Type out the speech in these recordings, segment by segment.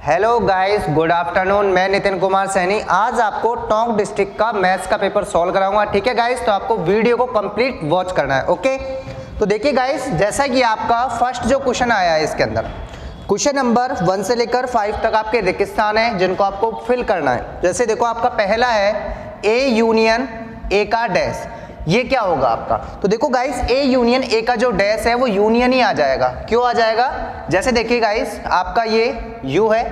Hello guys, good afternoon. मैं नितिन कुमार सैनी आज आपको टोंक डिस्ट्रिक्ट का मैथ्स का पेपर सॉल्व कराऊंगा। ठीक है गाइस, तो आपको वीडियो को कंप्लीट वॉच करना है। ओके, तो देखिए गाइस, जैसा कि आपका फर्स्ट जो क्वेश्चन आया है इसके अंदर क्वेश्चन नंबर 1 से लेकर 5 तक आपके रेगिस्तान है जिनको आपको फिल करना है। जैसे देखो, आपका पहला है ए यूनियन ए का डैश। ये क्या होगा आपका? तो देखो गाइस, ए यूनियन ए का जो डैश है वो यूनियन ही आ जाएगा। क्यों आ जाएगा? जैसे देखिए गाइस, आपका ये यू है,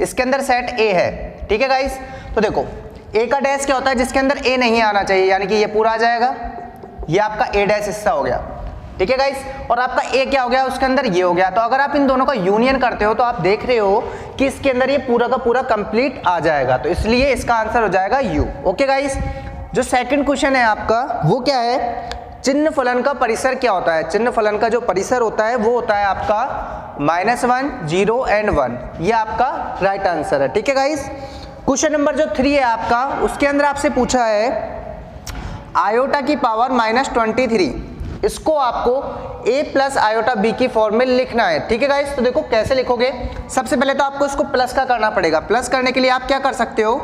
इसके अंदर सेट ए है। ठीक है गाइस, तो देखो ए का डैश क्या होता है? जिसके अंदर ए नहीं आना चाहिए, यानी कि ये पूरा आ जाएगा। ये आपका ए डैश हिस्सा हो गया। ठीक है गाइस, और आपका ए क्या हो गया? उसके अंदर ये हो गया। तो अगर आप इन दोनों का यूनियन करते हो तो आप देख रहे हो कि इसके अंदर ये पूरा का पूरा कंप्लीट आ जाएगा। तो इसलिए इसका आंसर हो जाएगा यू। ओके गाइस, जो सेकंड क्वेश्चन है आपका वो क्या है? चिन्ह फलन का परिसर क्या होता है? चिन्ह फलन का जो परिसर होता है वो होता है आपका -1, 0 एंड 1। ये आपका राइट आंसर है। ठीक है गाइस, क्वेश्चन नंबर जो 3 है आपका, उसके अंदर आपसे पूछा है आयोटा की पावर -23। इसको आपको a प्लस आयोटा b की फॉर्म में लिखना है। ठीक है गाइस, तो देखो कैसे लिखोगे। सबसे पहले तो आपको इसको प्लस का करना पड़ेगा। प्लस करने के लिए आप क्या कर सकते हो?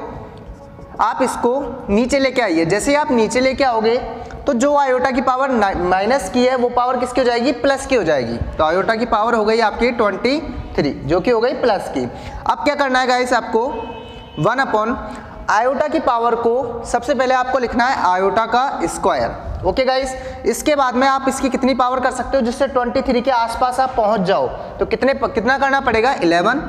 आप इसको नीचे लेके आइए। जैसे ही आप नीचे लेके आओगे तो जो आयोटा की पावर माइनस की है वो पावर किसकी हो जाएगी? प्लस की हो जाएगी। तो आयोटा की पावर हो गई आपकी 23, जो कि हो गई प्लस की। अब क्या करना है गाइस? आपको 1 अपॉन आयोटा की पावर को सबसे पहले आपको लिखना है आयोटा का स्क्वायर। ओके गाइस, इसके बाद में आप इसकी कितनी पावर कर सकते हो जिससे 23 के आसपास आप पहुंच जाओ? तो कितना करना पड़ेगा? 11।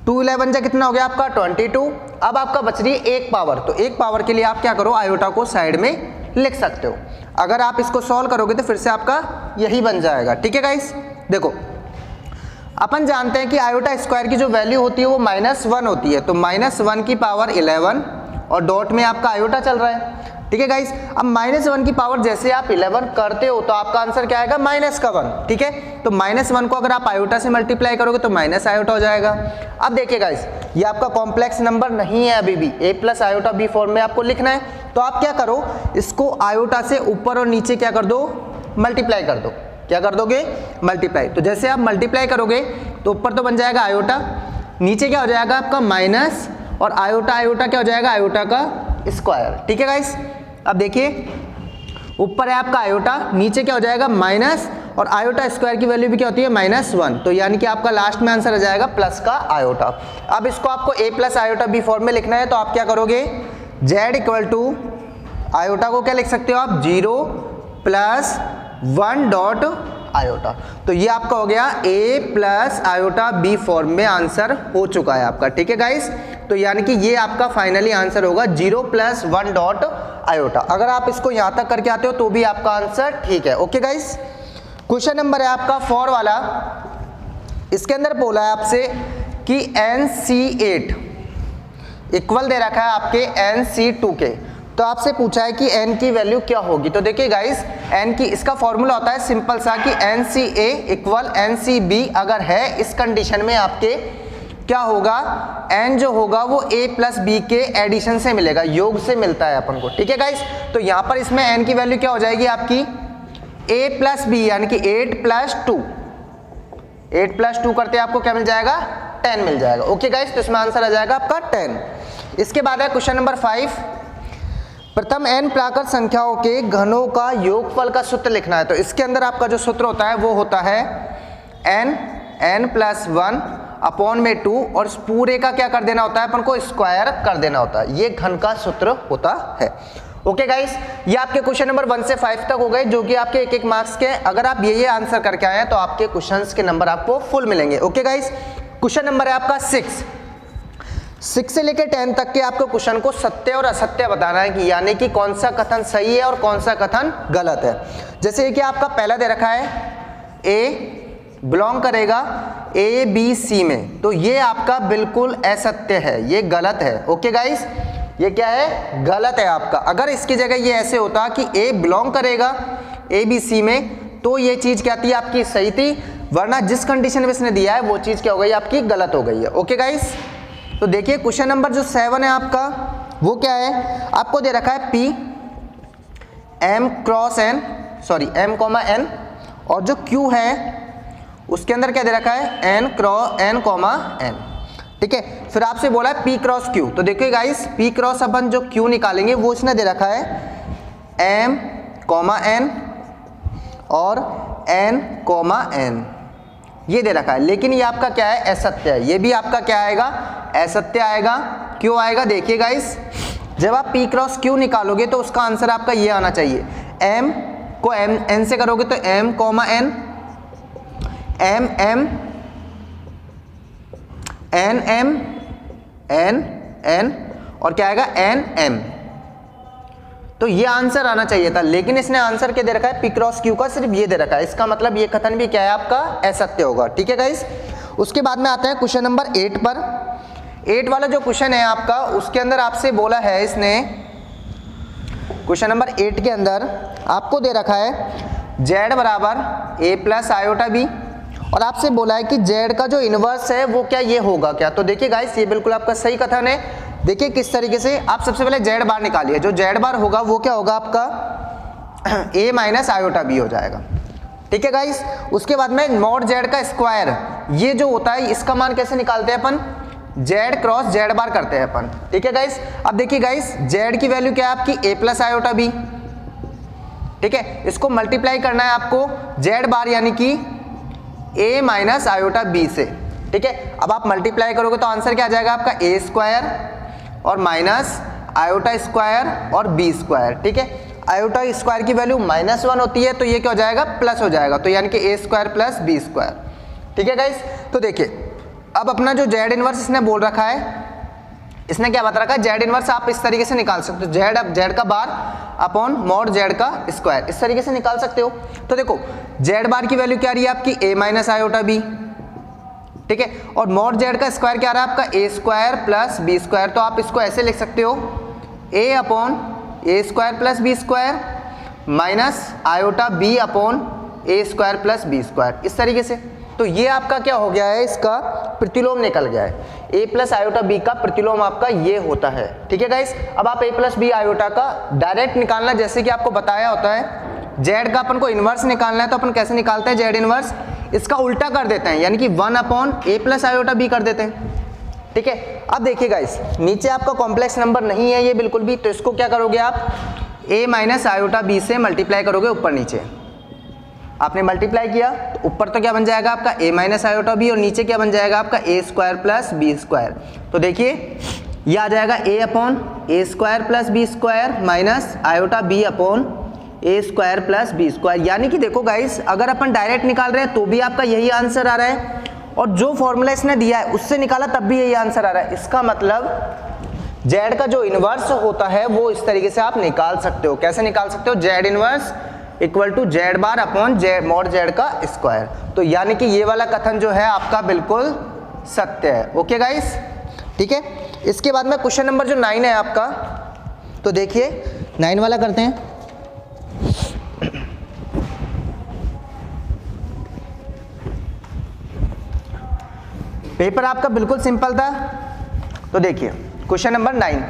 2 11 जा कितना हो गया आपका? 22। अब आपका बच रही है एक पावर। तो एक पावर के लिए आप क्या करो? आयोटा को साइड में लिख सकते हो। अगर आप इसको सॉल्व करोगे तो फिर से आपका यही बन जाएगा। ठीक है गाइस, देखो अपन जानते हैं कि आयोटा स्क्वायर की जो वैल्यू होती है वो -1 होती है। तो -1 की पावर 11 और डॉट में आपका आयोटा चल रहा है। ठीक है गाइस, अब -1 की पावर जैसे आप 11 करते हो तो आपका आंसर क्या आएगा? -1। ठीक है, तो -1 को अगर आप आयोटा से मल्टीप्लाई करोगे तो माइनस आयोटा हो जाएगा। अब देखिए गाइस, ये आपका कॉम्प्लेक्स नंबर नहीं है अभी भी। a plus iota b form में आपको लिखना है। तो आप क्या करो? इसको आयोटा से ऊपर और नीचे क्या कर दो? मल्टीप्लाई कर दो। क्या कर दोगे? मल्टीप्लाई। तो जैसे आप मल्टीप्लाई करोगे तो ऊपर तो बन जाएगा आयोटा, नीचे क्या हो जाएगा आपका माइनस, और आयोटा आयोटा क्या हो जाएगा? आयोटा का स्क्वायर। ठीक है गाइस, अब देखिए ऊपर है आपका आयोटा, नीचे क्या हो जाएगा? माइनस, और आयोटा स्क्वायर की वैल्यू भी क्या होती है? -1। तो यानी कि आपका लास्ट में आंसर आ जाएगा प्लस का आयोटा। अब इसको आपको a plus iota b form में लिखना है। तो आप क्या करोगे? z इक्वल टू आयोटा को क्या लिख सकते हो आप? 0 प्लस 1 डॉट आयोटा। तो ये आपका हो गया a plus iota b form में आंसर हो चुका है आपका। ठीक है गाइस, तो यानी कि ये आपका फाइनली आंसर होगा 0 प्लस 1 डॉट आयोटा। अगर आप इसको यहां तक करके आते हो तो भी आपका आंसर ठीक है। ओके गाइस, क्वेश्चन नंबर है आपका 4 वाला। इसके अंदर बोला है आपसे कि NC8 इक्वल दे रखा है आपके NC2 के। तो आपसे पूछा है कि n की वैल्यू क्या होगी। तो देखिए गाइस, n की इसका फॉर्मूला होता है सिंपल सा कि NCA इक्वल NCB अगर है इस कंडीशन में आपके क्या होगा? n जो होगा वो a प्लस b के एडिशन से मिलेगा, योग से मिलता है अपन को। ठीक है गाइस, तो यहाँ पर इसमें n की वैल्यू क्या हो जाएगी आपकी? a प्लस b, यानी कि 8 प्लस 2। 8 प्लस 2 करते आपको क्या मिल जाएगा? 10 मिल जाएगा। ओके गाइस, तो इसमें आंसर आ जाएगा आपका 10। इसके बाद है क्वेश्चन नंबर 5। प्रथम n प्राकृत संख्याओं के घनों का योगफल का सूत्र लिखना है। तो इसके अंदर आपका जो सूत्र होता है वो होता है n प्लस 1 अपॉन में 2, और इस पूरे का क्या कर देना होता है? अपन को स्क्वायर कर देना होता है। ये घन का सूत्र होता है। ओके गाइस, ये आपके क्वेश्चन नंबर 1 से 5 तक हो गए, जो कि आपके एक मार्क्स के। अगर आप ये आंसर करके आए हैं तो आपके क्वेश्चंस के नंबर आपको फुल मिलेंगे। ओके गाइस, क्वेश्चन नंबर है आपका 6 से लेकर 10 तक के आपको क्वेश्चन को सत्य और असत्य बताना है कि यानी कि कौन सा कथन सही है और कौन सा कथन गलत है। जैसे कि आपका पहला दे रखा है a बिलोंग करेगा ABC में, तो ये आपका बिल्कुल असत्य है, ये गलत है। ओके गाइस, ये क्या है? गलत है आपका। अगर इसकी जगह ये ऐसे होता कि a बिलोंग करेगा ABC में तो ये चीज क्या थी? आपकी सही थी, वरना जिस कंडीशन में इसने दिया है वो चीज क्या हो गई? आपकी गलत हो गई है। ओके गाइस, तो देखिए क्वेश्चन नंबर जो 7 है आपका वो क्या है? आपको दे रखा है P M cross N, sorry M, N, और जो Q है उसके अंदर क्या दे रखा है? N, N। ठीक है। फिर आपसे बोला है P क्रॉस Q, तो देखिए गाइस P क्रॉस अपन जो Q निकालेंगे वो इसने दे रखा है M, N और N, N ये दे रखा है, लेकिन ये आपका क्या है, असत्य है। ये भी आपका क्या आएगा, असत्य आएगा। क्यों आएगा, देखिए गाइस, जब आप P क्रॉस Q निकालोगे तो उसका आंसर आपका ये आना चाहिए। M को N से करोगे तो M, N, M, N और क्या आएगा, N, तो ये आंसर आना चाहिए था, लेकिन इसने आंसर क्या दे रखा है, P क्रॉस Q का सिर्फ ये दे रखा है। इसका मतलब ये कथन भी क्या है आपका, असत्य होगा। ठीक है गाइस, उसके बाद में आते हैं क्वेश्चन नंबर 8 पर। 8 वाला जो क्वेश्चन है आपका, उसके अंदर आपसे बोला है इसने, क्वेश्चन नंबर 8 के अंदर आपको दे रखा है Z बराबर A प्लस आयोटा B, और आपसे बोला है कि Z का जो इनवर्स है वो क्या ये होगा क्या। तो देखिए गाइस, ये बिल्कुल आपका सही कथन है। देखिए किस तरीके से, आप सबसे पहले Z बार निकालिए। जो Z बार होगा वो क्या होगा आपका A माइनस आयोटा B हो जाएगा। ठीक है गाइस, उसके बाद में मॉड Z का स्क्वायर, ये जो होता है इसका मान कैसे निकालते हैं अपन, Z क्रॉस Z बार करते हैं अपन। ठीक है गाइस, अब देखिए गाइस, Z की वैल्यू क्या है आपकी A प्लस आयोटा B। ठीक है, इसको मल्टीप्लाई करना है आपको Z बार यानी कि A माइनस आयोटा B से। ठीक है, अब आप मल्टीप्लाई करोगे तो आंसर क्या आ जाएगा आपका, A स्क्वायर और माइनस आयोटा स्क्वायर और B स्क्वायर। ठीक है, आयोटा स्क्वायर की वैल्यू -1 होती है, तो ये क्या हो जाएगा, प्लस हो जाएगा, तो यानी कि A square plus B square. ठीक है गाइस, तो देखिए अब अपना जो Z इनवर्स इसने बोल रखा है, इसने क्या बता रखा है, Z इनवर्स आप इस तरीके से निकाल सकते हो, Z का बार अपॉन मॉड Z का स्क्वायर, इस तरीके से निकाल सकते हो। तो देखो Z बार की वैल्यू क्या आ रही है आपकी, A माइनस आयोटा B। ठीक है, और मॉड Z का स्क्वायर क्या आ रहा है आपका, A square plus B square. तो आप इसको ऐसे लिख सकते हो, A upon A square plus B square minus iota B upon A square plus B square, इस तरीके से। तो ये आपका क्या हो गया है, इसका प्रतिलोम निकल गया है। A प्लस आयोटा B का प्रतिलोम आपका ये होता है। ठीक है गाइस, अब आप A प्लस B आयोटा का डायरेक्ट निकालना, जैसे कि आपको बताया होता है, Z का अपन को इनवर्स निकालना है तो अपन कैसे निकालते हैं Z इनवर्स, इसका उल्टा कर देते हैं, यानी कि 1 upon A plus iota B कर देते हैं। ठीक है, अब देखिए गाइस, नीचे आपका कॉम्प्लेक्स नंबर नहीं है ये बिल्कुल भी, तो इसको क्या करोगे आप, A माइनस आयोटा B से मल्टीप्लाई करोगे ऊपर नीचे। आपने मल्टीप्लाई किया तो ऊपर तो क्या बन जाएगा आपका A माइनस आयोटा B, और नीचे क्या बन जाएगा आपका A square plus B square. तो देखिए ये आ जाएगा A upon A square plus B square minus iota B upon A square plus B square. यानी कि देखो गाइस, अगर अपन डायरेक्ट निकाल रहे हैं तो भी आपका यही आंसर आ रहा है, और जो फॉर्मूला इसने दिया है उससे निकाला तब भी यही आंसर आ रहा है। इसका मतलब Z का जो इनवर्स होता है वो इस तरीके से आप निकाल सकते हो। कैसे निकाल सकते हो, Z inverse equal to Z bar upon mod Z का स्क्वायर। तो यानी कि ये वाला कथन जो है आपका बिल्कुल सत्य है। ओके गाइस, ठीक है। इसके बाद में क्वेश्चन नंबर जो 9 है आपका, तो देखिए 9 वाला करते हैं। पेपर आपका बिल्कुल सिंपल था। तो देखिए क्वेश्चन नंबर 9,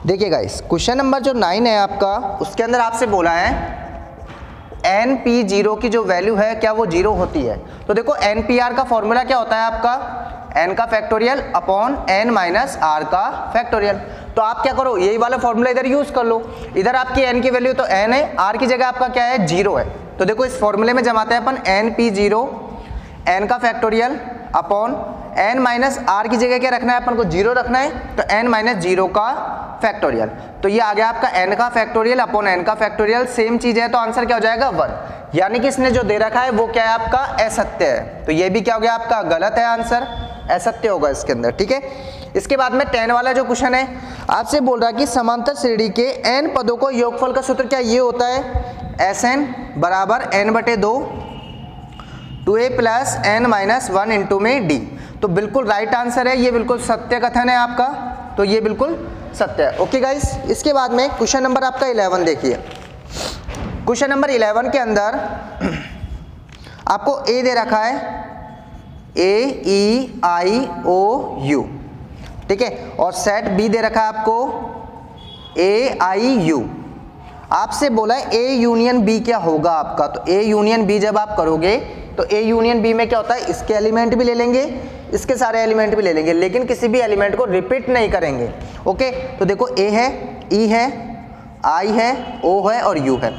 देखिए गाइस, क्वेश्चन नंबर जो 9 है आपका, उसके अंदर आपसे बोला है NP0 की जो वैल्यू है क्या वो 0 होती है। तो देखो NPR का फॉर्मूला क्या होता है आपका, n का factorial upon n minus r का फैक्टोरियल। तो आप क्या करो, यही वाला फॉर्मूला इधर यूज कर लो। इधर आपकी n की वैल्यू तो n है, r की जगह आपका क्या है 0 है। तो देखो इस फॉर्मूले में जमाते हैं अपन NP0 n का factorial upon n minus r की जगह क्या रखना है अपन को 0 रखना है, तो n माइनस 0 का फैक्टोरियल। तो ये आ गया आपका n का फैक्टोरियल अपॉन n का फैक्टोरियल, सेम चीज है, तो आंसर क्या हो जाएगा 1। यानी कि इसने जो दे रखा है वो क्या है आपका असत्य है। तो ये भी क्या हो गया आपका गलत है, आंसर असत्य होगा इसके अंदर। ठीक है, इसके बाद में 10 वाला जो क्वेश्चन है, आपसे बोल रहा है कि समांतर श्रेणी के n पदों को योगफल का सूत्र क्या ये होता है, Sn बराबर n/2 2a plus n minus 1 into में d। तो बिल्कुल राइट आंसर है, ये बिल्कुल सत्य कथन है आपका, तो ये बिल्कुल सत्य है। ओके गाइस, इसके बाद में क्वेश्चन नंबर आपका 11 देखिए। क्वेश्चन नंबर 11 के अंदर आपको a दे रखा है AEIOU, ठीक है, और सेट b दे रखा है आपको AIU। आपसे बोला है ए यूनियन बी क्या होगा आपका, तो ए यूनियन बी जब आप करोगे तो ए यूनियन बी में क्या होता है, इसके एलिमेंट भी ले लेंगे, इसके सारे एलिमेंट भी ले लेंगे, लेकिन किसी भी एलिमेंट को रिपीट नहीं करेंगे। ओके, तो देखो ए है, ई है, आई है, ओ है और यू है।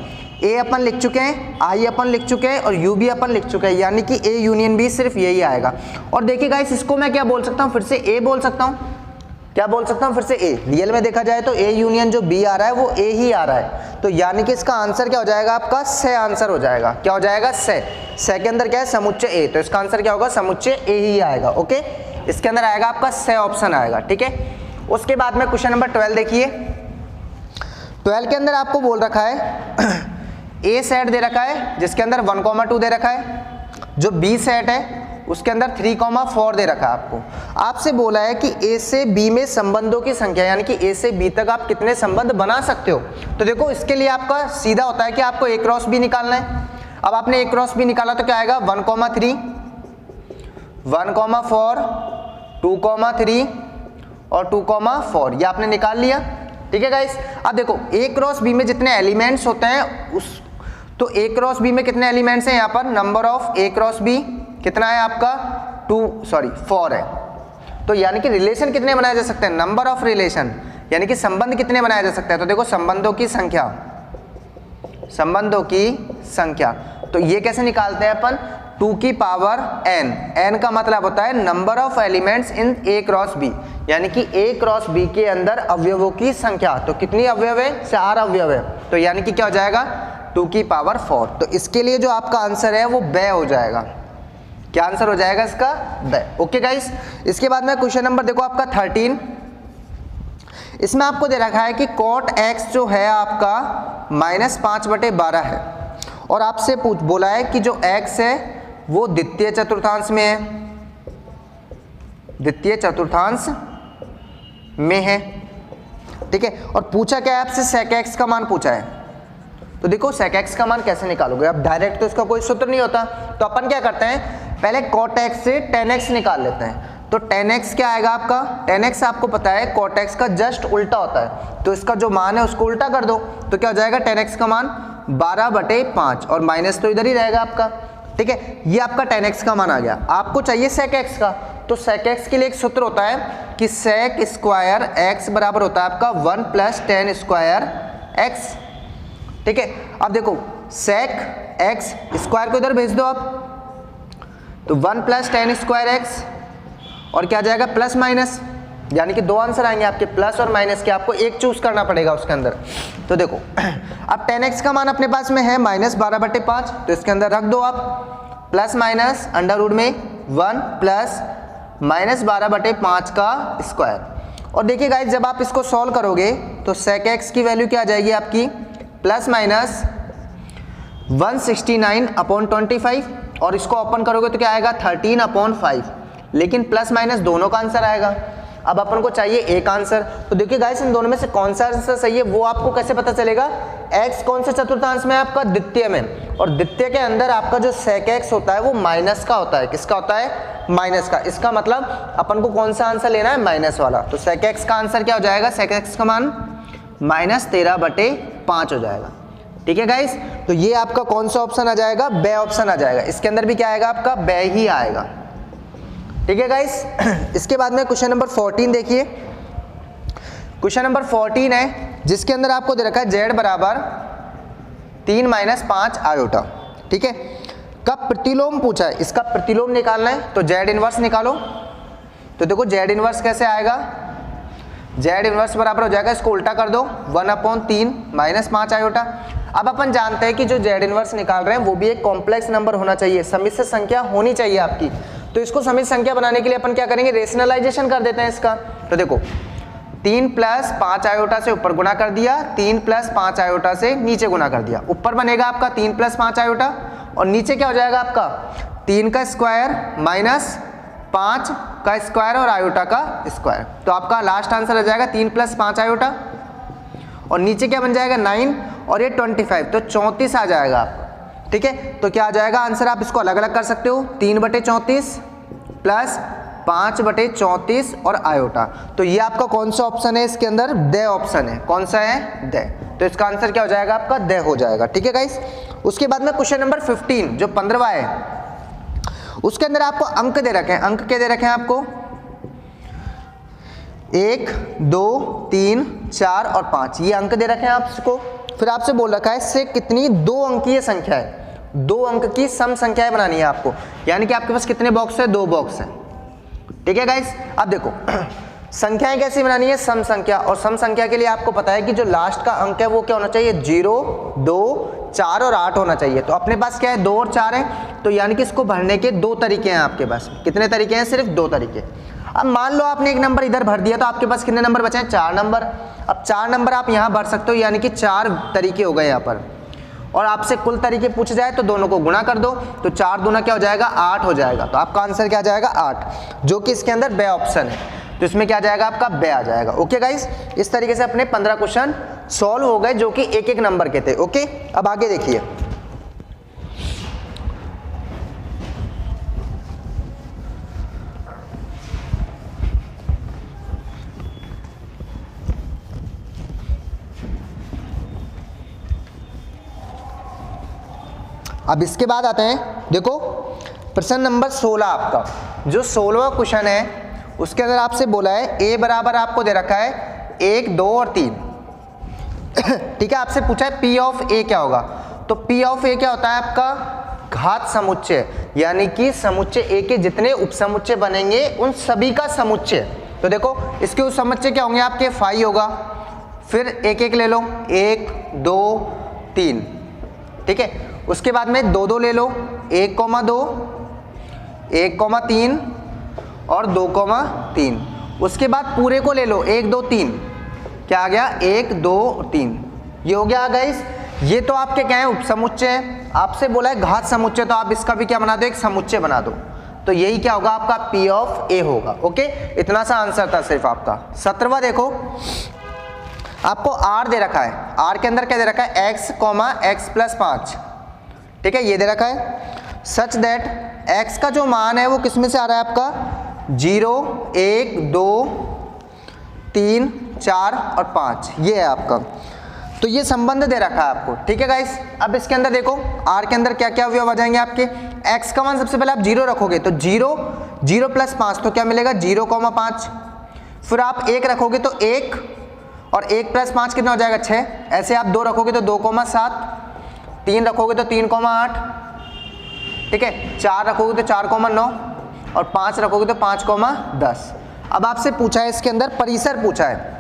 ए अपन लिख चुके हैं, आई अपन लिख चुके हैं और यू भी अपन लिख चुके हैं, यानी कि ए यूनियन बी सिर्फ यही आएगा। और देखिए गाइस, इसको मैं क्या बोल सकता हूँ, फिर से ए बोल सकता हूँ, क्या बोल सकता हूँ फिर से ए। रियल में देखा जाए तो ए यूनियन जो बी आ रहा है वो ए ही आ रहा है, तो यानी कि इसका आंसर क्या हो जाएगा आपका, से आंसर हो जाएगा। क्या हो जाएगा, से के अंदर क्या है, समुच्चय ए, तो इसका आंसर क्या होगा, समुच्चय ए ही आएगा। ओके, इसके अंदर आएगा आपका से ऑप्शन आएगा। ठीक है, उसके बाद में क्वेश्चन नंबर 12 देखिए। 12 के अंदर आपको बोल रखा है ए सेट दे रखा है जिसके अंदर 1,2 दे रखा है, जो बी सेट है उसके अंदर 3,4 दे रखा है आपको। आपसे बोला है कि ए से बी में संबंधों की संख्या, यानी कि ए से बी तक आप कितने संबंध बना सकते हो। तो देखो इसके लिए आपका सीधा होता है कि आपको ए क्रॉस बी निकालना है। अब आपने ए क्रॉस बी निकाला तो क्या आएगा, 1,3, 1,4, 2,3 और 2,4, ये आपने निकाल लिया। ठीक है गाइस, अब देखो ए क्रॉस बी में जितने एलिमेंट्स होते हैं उस, तो ए क्रॉस बी में कितने एलिमेंट्स हैं यहाँ पर, number of a cross b कितना है आपका, 4 है। तो यानी कि रिलेशन कितने बनाए जा सकते हैं, नंबर ऑफ रिलेशन, यानी कि संबंध कितने बनाए जा सकते हैं। तो देखो संबंधों की संख्या, संबंधों की संख्या, तो ये कैसे निकालते हैं अपन, 2 की पावर n, n का मतलब होता है number of elements in a cross b, यानी कि ए क्रॉस बी के अंदर अवयवों की संख्या। तो कितनी अवयव है, 4 अवयव है, तो यानी कि क्या हो जाएगा, 2 की पावर 4। तो इसके लिए जो आपका आंसर है वो ब हो जाएगा। क्या आंसर हो जाएगा इसका, ब। ओके गाइस, इसके बाद में क्वेश्चन नंबर देखो आपका 13। इसमें आपको दे रखा है कि cot x जो है आपका -5/12 है, और आपसे बोला है कि जो x है वो द्वितीय चतुर्थांश में है, द्वितीय चतुर्थांश में है। ठीक है, और पूछा क्या है आपसे, sec x का मान पूछा है। तो देखो sec x का मान कैसे निकालोगे, अब डायरेक्ट तो इसका कोई सूत्र नहीं होता, तो अपन क्या करते हैं, पहले cot x से tan x निकाल लेते हैं। तो tan x क्या आएगा आपका, tan x आपको पता है cot x का जस्ट उल्टा होता है, तो इसका जो मान है उसको उल्टा कर दो, तो क्या हो जाएगा, tan x का मान 12/5 और माइनस तो इधर ही रहेगा आपका। ठीक है, ये आपका tan x का मान आ गया। आपको चाहिए sec x का, तो sec x के लिए एक सूत्र होता है कि sec स्क्वायर x बराबर होता है आपका 1 + tan स्क्वायर x। ठीक है, अब देखो sec x स्क्वायर को इधर भेज दो आप, तो 1 + tan स्क्वायर x और क्या आ जाएगा, प्लस माइनस, यानी कि 2 आंसर आएंगे आपके, प्लस और माइनस के, आपको एक चूज करना पड़ेगा उसके अंदर। तो देखो अब tan x का मान अपने पास में है -12/5, तो इसके अंदर रख दो आप, प्लस माइनस अंडर रूट में 1 + -12/5 का स्क्वायर। और देखिए गाइस, जब आप इसको सॉल्व करोगे तो sec x की वैल्यू क्या आ जाएगी आपकी, ± 169/25, और इसको ओपन करोगे तो क्या आएगा, 13/5, लेकिन प्लस माइनस दोनों का आंसर आएगा। अब अपन को चाहिए एक आंसर, तो देखिए गाइस इन दोनों में से कौन सा आंसर सही है वो आपको कैसे पता चलेगा, x कौन से चतुर्थांश में है आपका, द्वितीय में, और द्वितीय के अंदर आपका जो sec x होता है वो माइनस का होता है। किसका होता है, माइनस का। इसका मतलब अपन को कौन सा आंसर लेना है, माइनस वाला। तो sec x का आंसर क्या हो जाएगा, sec x का मान -13/5 हो जाएगा। ठीक है गाइस, तो ये आपका कौन सा ऑप्शन आ जाएगा, ब ऑप्शन आ जाएगा। इसके अंदर भी क्या आएगा आपका, ब ही आएगा। ठीक है गाइस, इसके बाद में क्वेश्चन नंबर 14 देखिए। क्वेश्चन नंबर 14 है जिसके अंदर आपको दे रखा है z बराबर 3 - 5 आयोटा। ठीक है, कब प्रतिलोम पूछा है, इसका प्रतिलोम निकालना है, तो z इनवर्स निकालो। तो देखो z इनवर्स कैसे आएगा, z इनवर्स बराबर हो जाएगा, इसको उल्टा कर दो, 1/3 - 5 आयोटा। अब अपन जानते हैं कि जो z इनवर्स निकाल रहे हैं वो भी एक कॉम्प्लेक्स नंबर होना चाहिए, समिश्र संख्या होनी चाहिए आपकी। तो इसको समिश्र संख्या बनाने के लिए अपन क्या करेंगे, रेशनलाइजेशन कर देते हैं इसका। तो देखो 3 + 5 आयोटा से ऊपर गुणा कर दिया, 3 + 5 आयोटा से नीचे गुणा कर दिया। ऊपर बनेगा आपका 3 + 5 आयोटा, और नीचे क्या हो जाएगा आपका 3 का स्क्वायर - 5 का स्क्वायर और आयोटा का स्क्वायर। तो आपका लास्ट आंसर आ जाएगा 3 + 5 आयोटा, और नीचे क्या बन जाएगा 9 और ये 25, तो 34 आ जाएगा आपका। ठीक है, तो क्या आ जाएगा आंसर, आप इसको अलग अलग कर सकते हो, 3/34 + 5/34 और आयोटा। तो ये आपका कौन सा ऑप्शन है इसके अंदर? द ऑप्शन है। कौन सा है? द। तो इसका आंसर क्या हो जाएगा आपका? द हो जाएगा। ठीक है गाइस। उसके बाद में क्वेश्चन नंबर 15 जो 15वां है, उसके अंदर आपको अंक दे रखे हैं। अंक क्या दे रखे हैं आपको? 1, 2, 3, 4 और 5 ये अंक दे रखे हैं आपको। फिर आपसे बोल रखा है इससे कितनी 2 अंकीय संख्या है, 2 अंक की सम संख्याएं बनानी है आपको। यानी कि आपके पास कितने बॉक्स है? 2 बॉक्स है। ठीक है गाइस। अब देखो संख्याएं कैसी बनानी है? सम संख्या। और सम संख्या के लिए आपको पता है कि जो लास्ट का अंक है वो क्या होना चाहिए? 0, 2, 4 और 8 होना चाहिए। तो अपने पास क्या है? 2 और 4 है। तो यानी कि इसको भरने के 2 तरीके हैं आपके पास। कितने तरीके हैं? सिर्फ 2 तरीके। अब मान लो आपने एक नंबर इधर भर दिया तो आपके पास कितने नंबर बचे हैं? 4 नंबर। अब 4 नंबर आप यहाँ भर सकते हो, यानी कि 4 तरीके हो गए यहाँ पर। और आपसे कुल तरीके पूछ जाए तो दोनों को गुणा कर दो, तो 4 दूना क्या हो जाएगा? 8 हो जाएगा। तो आपका आंसर क्या आ जाएगा? 8, जो कि इसके अंदर बे ऑप्शन है। तो इसमें क्या आ जाएगा आपका? बे आ जाएगा। Okay guys. इस तरीके से अपने 15 क्वेश्चन सॉल्व हो गए जो कि एक एक नंबर के थे। ओके। अब आगे देखिए, अब इसके बाद आते हैं, देखो प्रश्न नंबर 16 आपका, जो 16वां क्वेश्चन है उसके अंदर आपसे बोला है a बराबर आपको दे रखा है 1, 2 और 3। ठीक है। आपसे पूछा है p ऑफ a क्या होगा? तो p ऑफ a क्या होता है आपका? घात समुच्चय, यानी कि समुच्चय a के जितने उपसमुच्चय बनेंगे उन सभी का समुच्चय। तो देखो इसके उपसमुच्चय क्या होंगे आपके? 5 होगा। फिर एक एक ले लो, 1, 2, 3। ठीक है। उसके बाद में 2, 2 ले लो, 1,2, 1,3 और 2,3। उसके बाद पूरे को ले लो, 1, 2, 3। क्या आ गया? 1, 2, 3। ये हो गया गाइस। ये तो आपके क्या है? उपसमुच्चय है। आपसे बोला है घात समुच्चय, तो आप इसका भी क्या बना दो? एक समुच्चय बना दो। तो यही क्या होगा आपका? P ऑफ A होगा। ओके। इतना सा आंसर था सिर्फ आपका। 17वां देखो, आपको R दे रखा है। R के अंदर क्या दे रखा है? x, x + 5। ठीक है। ये दे रखा है सच दैट x का जो मान है वो किस में से आ रहा है आपका? 0, 1, 2, 3, 4 और 5 ये है आपका। तो ये संबंध दे रखा है आपको। ठीक है गाइस। अब इसके अंदर देखो r के अंदर क्या क्या अवयव आ जाएंगे आपके? x का मान सबसे पहले आप 0 रखोगे तो 0, 0 + 5 तो क्या मिलेगा? 0,5। फिर आप 1 रखोगे तो 1 और 1 + 5 कितना हो जाएगा? 6। ऐसे आप 2 रखोगे तो 2,7, 3 रखोगे तो 3,8। ठीक है। 4 रखोगे तो 4,9 और 5 रखोगे तो 5,10। अब आपसे पूछा है इसके अंदर परिसर पूछा है।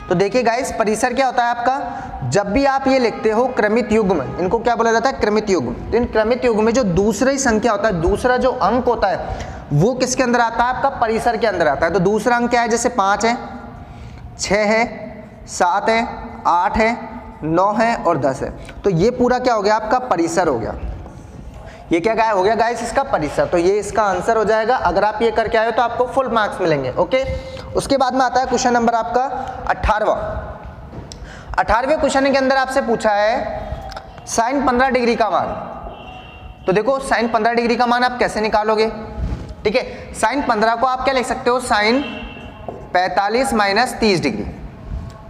तो देखिए गाइस, परिसर क्या होता है आपका? जब भी आप ये लिखते हो क्रमित युग्म, इनको क्या बोला जाता है? क्रमित युग्म। तो इन क्रमित युग्म में जो दूसरी संख्या होता है, दूसरा जो अंक होता है वो किसके अंदर आता है? आपका परिसर के अंदर आता है। तो दूसरा अंक क्या है? जैसे 5 है, 6 है, 7 है, 8 है, 9 है और 10 है। तो ये पूरा क्या हो गया? आपका परिसर हो गया। ये क्या हो गया गाइस? इसका परिसर। तो ये इसका आंसर हो जाएगा। अगर आप ये करके आए हो तो आपको फुल मार्क्स मिलेंगे। ओके। उसके बाद में आता है क्वेश्चन नंबर आपका 18वां। 18वें क्वेश्चन के अंदर आपसे पूछा है sin 15 डिग्री का मान। तो देखो sin 15 डिग्री का मान आप कैसे निकालोगे? ठीक है। sin 15 को आप क्या लिख सकते हो? sin 45 - 30 degree.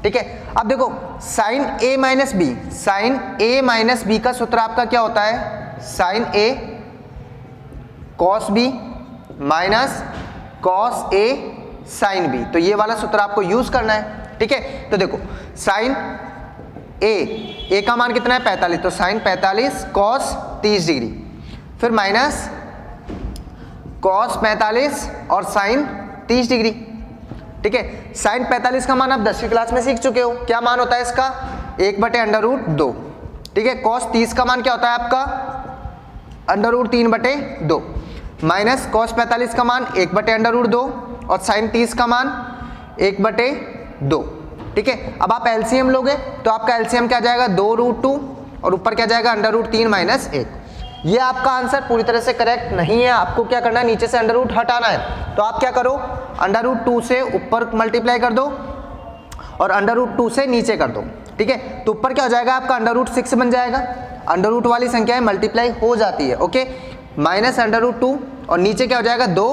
ठीक है। अब देखो sin a - b, sin a - b का सूत्र आपका क्या होता है? sin a cos b minus cos a sin b। तो ये वाला सूत्र आपको यूज करना है। ठीक है। तो देखो sin a का मान कितना है? 45। तो sin 45 cos 30 डिग्री, फिर माइनस cos 45 और sin 30 डिग्री। ठीक है। sin 45 का मान आप 10वीं क्लास में सीख चुके हो। क्या मान होता है इसका? 1/√2। ठीक है। cos 30 का मान क्या होता है आपका? √3/2 माइनस cos 45 का मान 1/√2 और sin 30 का मान 1/2। ठीक है। अब आप एलसीएम लोगे तो आपका एलसीएम क्या जाएगा? 2√2 और ऊपर क्या जाएगा? √3 - 1। ये आपका आंसर पूरी तरह से करेक्ट नहीं है। आपको क्या करना है? नीचे से अंडर हटाना है। तो आप क्या करो? √2 से ऊपर मल्टीप्लाई कर दो और √2 से नीचे कर दो। ठीक है। तो ऊपर क्या हो जाएगा आपका? √6 बन जाएगा। अंडर वाली संख्याएं मल्टीप्लाई हो जाती है। ओके। -√2 और नीचे क्या हो जाएगा? 2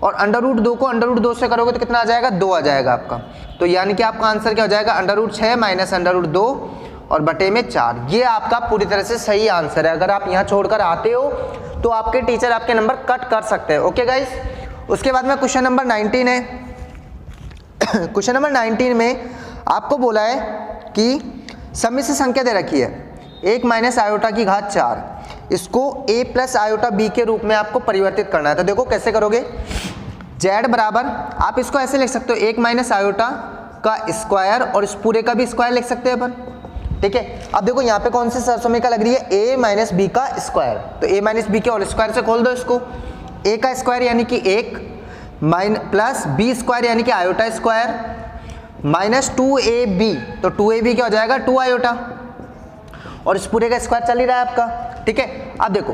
और √2 को √2 से करोगे तो कितना आ जाएगा, 2 आ जाएगा आपका। तो यानी कि आपका आंसर क्या हो जाएगा, √6 माइनस √2 और बटे में 4। ये आपका पूरी तरह से सही आंसर है। अगर आप यहाँ छोड़कर आते हो तो आपके टीचर आपके नंबर कट कर सकते हैं। ओके गाइस, उसके बाद में क्वेश्चन नंबर 19 है। क्वेश्चन नंबर 19 में आपको बोला है कि सम्मिश्र संख्या दे रखी है 1 माइनस आयोटा की घात 4, इसको a प्लस आयोटा b के रूप में आपको परिवर्तित करना है। तो देखो कैसे करोगे, z बराबर, आप इसको ऐसे लिख सकते हो 1 माइनस आयोटा का स्क्वायर और इस पूरे का भी स्क्वायर लिख सकते हैं अपन, ठीक है। अब देखो यहाँ पे कौन सी सरसों का लग रही है, a माइनस बी का स्क्वायर, तो a माइनस बी के होल स्क्वायर से खोल दो इसको, a का स्क्वायर यानी कि 1 प्लस b स्क्वायर यानी कि आयोटा स्क्वायर माइनस 2ab, तो 2ab क्या हो जाएगा, 2 आयोटा, और इस पूरे का स्क्वायर चल ही रहा है आपका, ठीक है। अब देखो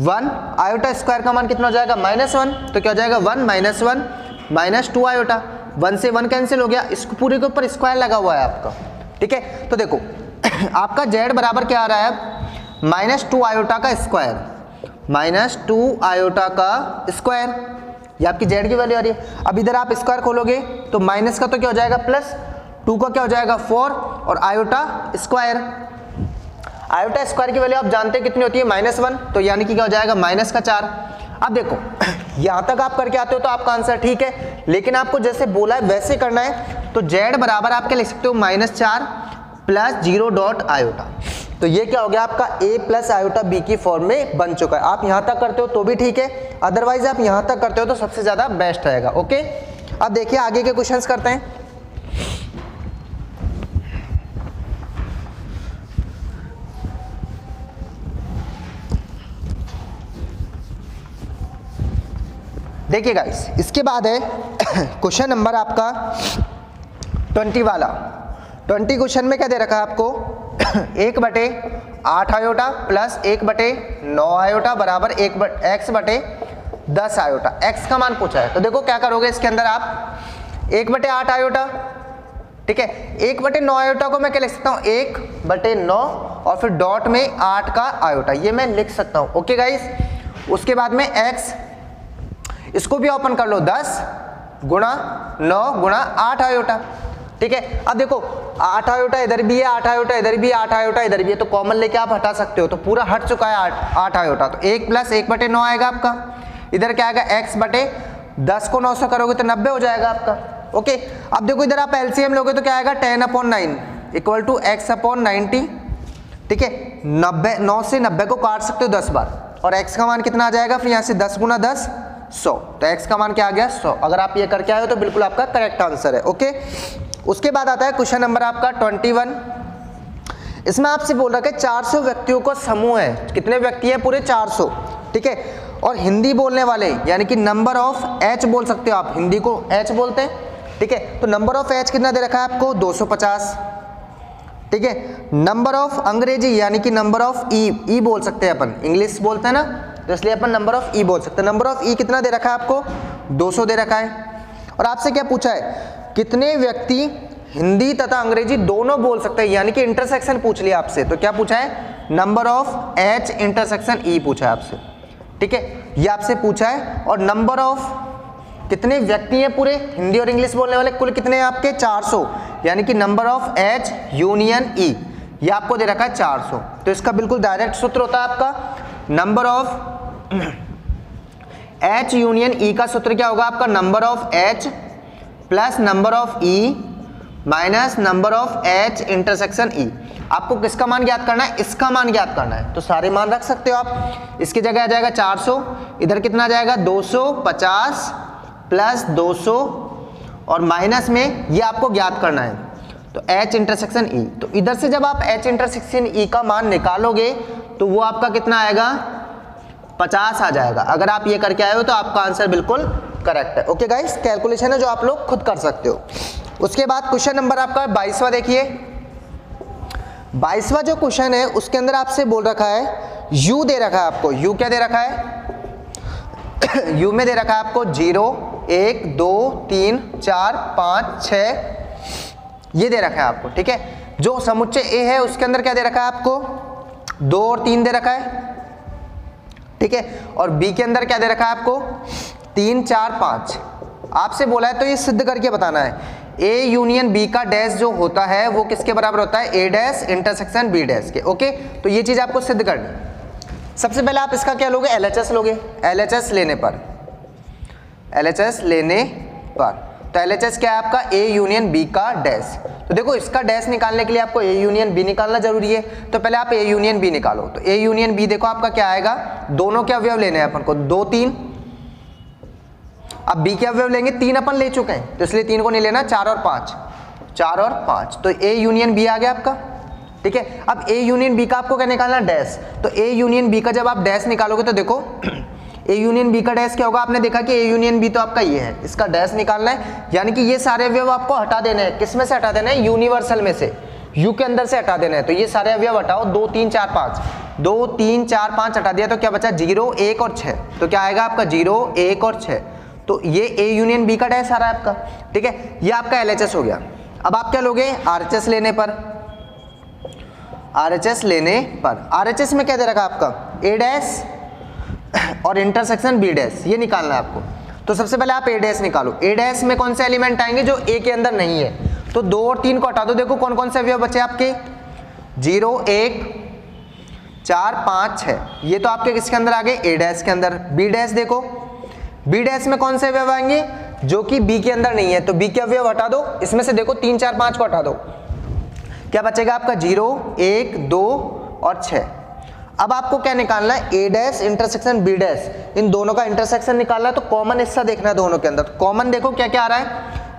1 आयोटा स्क्वायर का मान कितना हो जाएगा, -1, तो क्या हो जाएगा 1 माइनस 1 माइनस 2 आयोटा, 1 से 1 कैंसिल हो गया, इस पूरे के ऊपर स्क्वायर लगा हुआ है आपका, ठीक है। तो देखो आपका z बराबर क्या आ रहा है, -2 आयोटा का स्क्वायर, -2 आयोटा का स्क्वायर, ये आपकी z की वैल्यू आ रही है। अब इधर आप स्क्वायर खोलोगे तो माइनस का तो क्या हो जाएगा प्लस, 2 का क्या हो जाएगा 4 और आयोटा स्क्वायर, आयोटा स्क्वायर की वैल्यू आप जानते हैं कितनी होती है, -1, तो यानी कि क्या हो जाएगा -4। अब देखो यहाँ तक आप करके आते हो तो आपका आंसर ठीक है, लेकिन आपको जैसे बोला है वैसे करना है। तो z बराबर आप क्या लिख सकते हो, -4 प्लस 0 डॉट आयोटा, तो ये क्या हो गया आपका a प्लस आयोटा b की फॉर्म में बन चुका है। आप यहाँ तक करते हो तो भी ठीक है, अदरवाइज आप यहाँ तक करते हो तो सबसे ज्यादा बेस्ट रहेगा। ओके, अब देखिए आगे के क्वेश्चंस करते हैं। देखिए गाइस, इसके बाद है क्वेश्चन नंबर आपका 20 वाला। 20 क्वेश्चन में क्या दे रखा है आपको, 1/8 आयोटा प्लस 1/9 आयोटा बराबर x बटे 10 आयोटा, x का मान पूछा है। तो देखो क्या करोगे इसके अंदर आप 1/8 आयोटा, ठीक है, 1/9 आयोटा को मैं क्या लिख सकता हूँ, 1/9 और फिर डॉट में 8 का आयोटा, ये मैं लिख सकता हूँ। ओके गाइस, उसके बाद में x, इसको भी ओपन कर लो, 10 गुणा 9 गुणा 8 आयोटा, ठीक है। अब देखो 8 आयोटा इधर भी है, 8 आयोटा इधर भी है, 8 आयोटा इधर भी है, तो कॉमन लेके आप हटा सकते हो, तो पूरा हट चुका है 8 आयोटा, तो 1 प्लस 1/9 आएगा आपका, इधर क्या आएगा x बटे 10 को 9 से करोगे तो 90 हो जाएगा आपका। ओके, अब देखो इधर आप एलसीएम लोगे तो क्या आएगा, 10/9 इक्वल टू x/90, ठीक है। 9 से 90 को काट सकते हो 10 बार, और x का मान कितना आ जाएगा, फिर यहाँ से 10 गुना 10 100, तो x का मान क्या आ गया 100। अगर आप ये करके आए हो तो बिल्कुल आपका करेक्ट आंसर है। ओके, उसके बाद आता है क्वेश्चन नंबर आपका 21। इसमें आपसे बोल रहा है 400 व्यक्तियों का समूह है, कितने व्यक्ति हैं, पूरे 400, ठीक है, और हिंदी बोलने वाले यानी कि नंबर ऑफ h बोल सकते हो आप, हिंदी को h बोलते हैं, ठीक है। तो नंबर ऑफ h कितना दे रखा है आपको, 250, ठीक है। नंबर ऑफ अंग्रेजी यानी कि नंबर ऑफ ई बोल सकते हैं अपन, इंग्लिश बोलते हैं ना, तो इसलिए अपन नंबर ऑफ ई बोल सकते हैं। नंबर ऑफ ई कितना दे रखा है आपको, 200 दे रखा है। और आपसे क्या पूछा है, कितने व्यक्ति हिंदी तथा अंग्रेजी दोनों बोल सकते हैं, यानी कि इंटरसेक्शन पूछ लिया आपसे। तो क्या पूछा है, number of H intersection E पूछा है आपसे, ठीक है, ये आपसे पूछा है। और नंबर ऑफ कितने व्यक्ति हैं पूरे हिंदी और इंग्लिश बोलने वाले, कुल कितने हैं आपके 400, यानी कि नंबर ऑफ एच यूनियन ई, ये आपको दे रखा है 400। तो इसका बिल्कुल डायरेक्ट सूत्र होता है आपका, नंबर ऑफ एच यूनियन ई का सूत्र क्या होगा आपका, number of H plus number of E minus number of H intersection E. आपको किसका मान ज्ञात करना है, इसका मान ज्ञात करना है, तो सारे मान रख सकते हो आप। इसकी जगह आ जाएगा 400, इधर कितना आ जाएगा 250 प्लस 200 और माइनस में ये आपको ज्ञात करना है, तो एच इंटरसेक्शन ई। तो इधर से जब आप एच इंटरसेक्शन ई का मान निकालोगे तो वो आपका कितना आएगा, 50 आ जाएगा। अगर आप ये करके आए हो तो आपका आंसर बिल्कुल करेक्ट है। ओके गाइस, कैलकुलेशन है जो आप लोग खुद कर सकते हो। उसके बाद क्वेश्चन नंबर आपका 22वां देखिए। 22वां जो क्वेश्चन है उसके अंदर आपसे बोल रखा है u दे रखा है आपको, u क्या दे रखा है u में दे रखा है आपको 0 1 2 3 4 5 6 ये दे रखा है आपको, ठीक है। जो समुच्चय a है उसके अंदर क्या दे रखा है आपको, 2 और 3 दे रखा है, ठीक है। और b के अंदर क्या दे रखा है आपको 3 4 5 आपसे बोला है तो ये सिद्ध करके बताना है। ए यूनियन बी का डैश जो होता है वो किसके बराबर होता है, ए डैश इंटरसेक्शन बी डैश के। ओके, तो ये चीज आपको सिद्ध करनी। सबसे पहले आप इसका क्या लोगे, एलएचएस लोगे। एलएचएस लेने पर तो एलएचएस क्या है आपका, ए यूनियन बी का डैश। तो देखो इसका डैश निकालने के लिए आपको ए यूनियन बी निकालना जरूरी है। तो पहले आप ए यूनियन बी निकालो। तो ए यूनियन बी देखो आपका क्या आएगा, दोनों के अवयव लेने हैं अपन को, 2 3। अब बी के अवयव लेंगे, 3 अपन ले चुके हैं तो इसलिए 3 को नहीं लेना, 4 और 5 तो ए यूनियन बी आ गया आपका। ठीक है, अब ए यूनियन बी का आपको क्या निकालना, डैश। तो ए यूनियन बी का जब आप डैश निकालोगे तो देखो ए यूनियन बी का डैश क्या होगा, आपने देखा कि ए यूनियन बी तो आपका ये है, इसका डैश निकालना है, यानी कि ये सारे अवयव आपको हटा देने हैं। किस में से हटा देना है, यूनिवर्सल में से, यू के अंदर से हटा देना है। तो ये सारे अवयव हटाओ, 2 3 4 5, 2 3 4 5 हटा दिया तो क्या बचा, 0 1 और 6। तो क्या आएगा आपका 0 1 और 6। तो ये ए यूनियन बी का डैश आ रहा है आपका। ठीक है, ये आपका एलएचएस हो गया। अब आप क्या लोगे, आरएचएस लेने पर, आरएचएस में क्या दे रखा आपका, ए डैश और इंटरसेक्शन बी डैश, ये निकालना है आपको। तो सबसे पहले आप ए डैश निकालो। ए डैश में कौन से एलिमेंट आएंगे जो ए के अंदर नहीं है, तो 2 और 3 को हटा दो। देखो कौन कौन से अवयव बचे आपके, 0 1 4 5 6, ये तो आपके किसके अंदर आ गए, ए डैश के अंदर। बी डैश देखो, बी डैश में कौन से अवयव आएंगे जो कि बी के अंदर नहीं है, तो बी के अवयव हटा दो। इसमें से देखो 3 4 5 को हटा दो, क्या बचेगा आपका 0 1 2 और 6। अब आपको क्या निकालना है, ए डैश इंटरसेक्शन बी डैश, इन दोनों का इंटरसेक्शन निकालना है। तो कॉमन हिस्सा देखना है दोनों के अंदर। कॉमन देखो क्या क्या आ रहा है,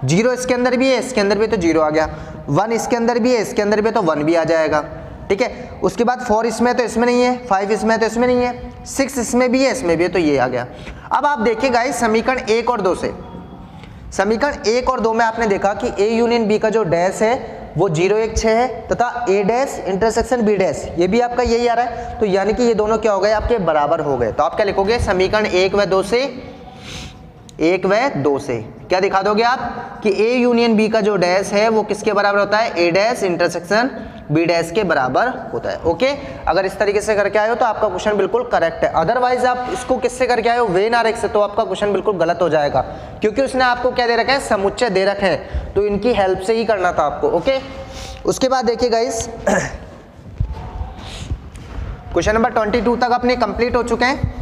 0 इसके अंदर भी है, इसके अंदर भी, तो 0 आ गया। 1 इसके अंदर भी है, इसके अंदर भी है, तो 1 भी आ जाएगा। ठीक है, उसके बाद 4 इसमें तो इसमें नहीं है, 5 इसमें तो इसमें नहीं है, 6 इसमें भी है, इसमें भी है, तो ये आ गया। अब आप देखिए गाइस, समीकरण 1 और 2 से, समीकरण 1 और 2 में आपने देखा कि ए यूनियन बी का जो डैश है वो 0 1 6 है, तथा ए डैश इंटरसेक्शन बी डैश ये भी आपका यही आ रहा है। तो यानी कि ये दोनों क्या हो गए, आपके बराबर हो गए। तो आप क्या लिखोगे, समीकरण 1 व 2 से क्या दिखा दोगे आप कि ए यूनियन बी का जो डैश है वो किसके बराबर होता है, ए डैश इंटरसेक्शन बी डैश के बराबर होता है। ओके, अगर इस तरीके से करके आए हो तो आपका क्वेश्चन बिल्कुल करेक्ट है। अदरवाइज आप इसको किससे करके आए हो, वेन आरेख से, तो आपका क्वेश्चन बिल्कुल गलत हो जाएगा, क्योंकि उसने आपको क्या दे रखा है, समुच्चय दे रखे हैं, तो इनकी हेल्प से ही करना था आपको। ओके, उसके बाद देखिए गाइस, क्वेश्चन नंबर 22 तक अपने कंप्लीट हो चुके हैं।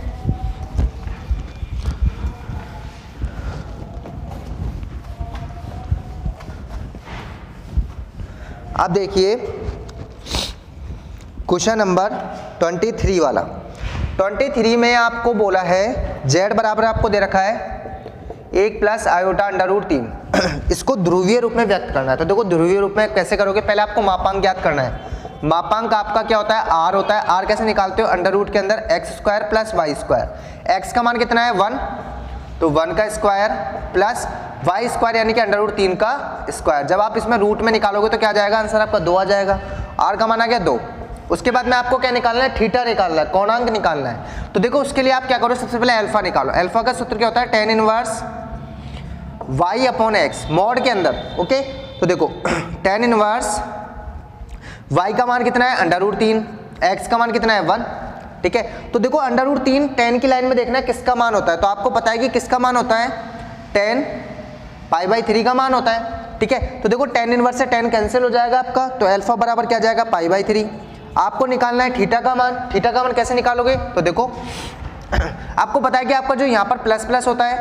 आप देखिए क्वेश्चन नंबर 23 वाला। 23 में आपको बोला है z बराबर आपको दे रखा है 1 प्लस आयोटा अंडर रूट 3। इसको ध्रुवीय रूप में व्यक्त करना है। तो देखो ध्रुवीय रूप में कैसे करोगे, पहले आपको मापांक ज्ञात करना है। मापांक आपका क्या होता है, r होता है। r कैसे निकालते हो, अंडर रूट के अंदर x square plus y square. x का मान कितना है 1, तो 1 का स्क्वायर प्लस वाई स्क्वायर यानी कि अंडर रूट 3 का स्क्वायर। जब आप इसमें रूट में निकालोगे तो क्या आ जाएगा, आंसर आपका 2 आ जाएगा। r का मान आ गया 2। उसके बाद में आपको क्या निकालना है, थीटा निकालना है, कोणांक निकालना है। तो देखो उसके लिए आप क्या करो, सबसे पहले अल्फा निकालो। अल्फा का सूत्र क्या होता है, tan inverse y upon x mod के अंदर। ओके, तो देखो tan इनवर्स y का मान कितना है, अंडर रूट 3, x का मान कितना है 1। ठीक है, तो देखो अंडर रूट 3 tan की लाइन में देखना है किसका मान होता है, तो आपको पता है कि किसका मान होता है, tan π/3 का मान होता है। ठीक है, तो देखो tan इनवर्स से tan कैंसिल हो जाएगा आपका, तो अल्फा बराबर क्या जाएगा π/3। आपको निकालना है थीटा का मान। थीटा का मान कैसे निकालोगे, तो देखो आपको पता है कि आपका जो यहाँ पर प्लस प्लस होता है,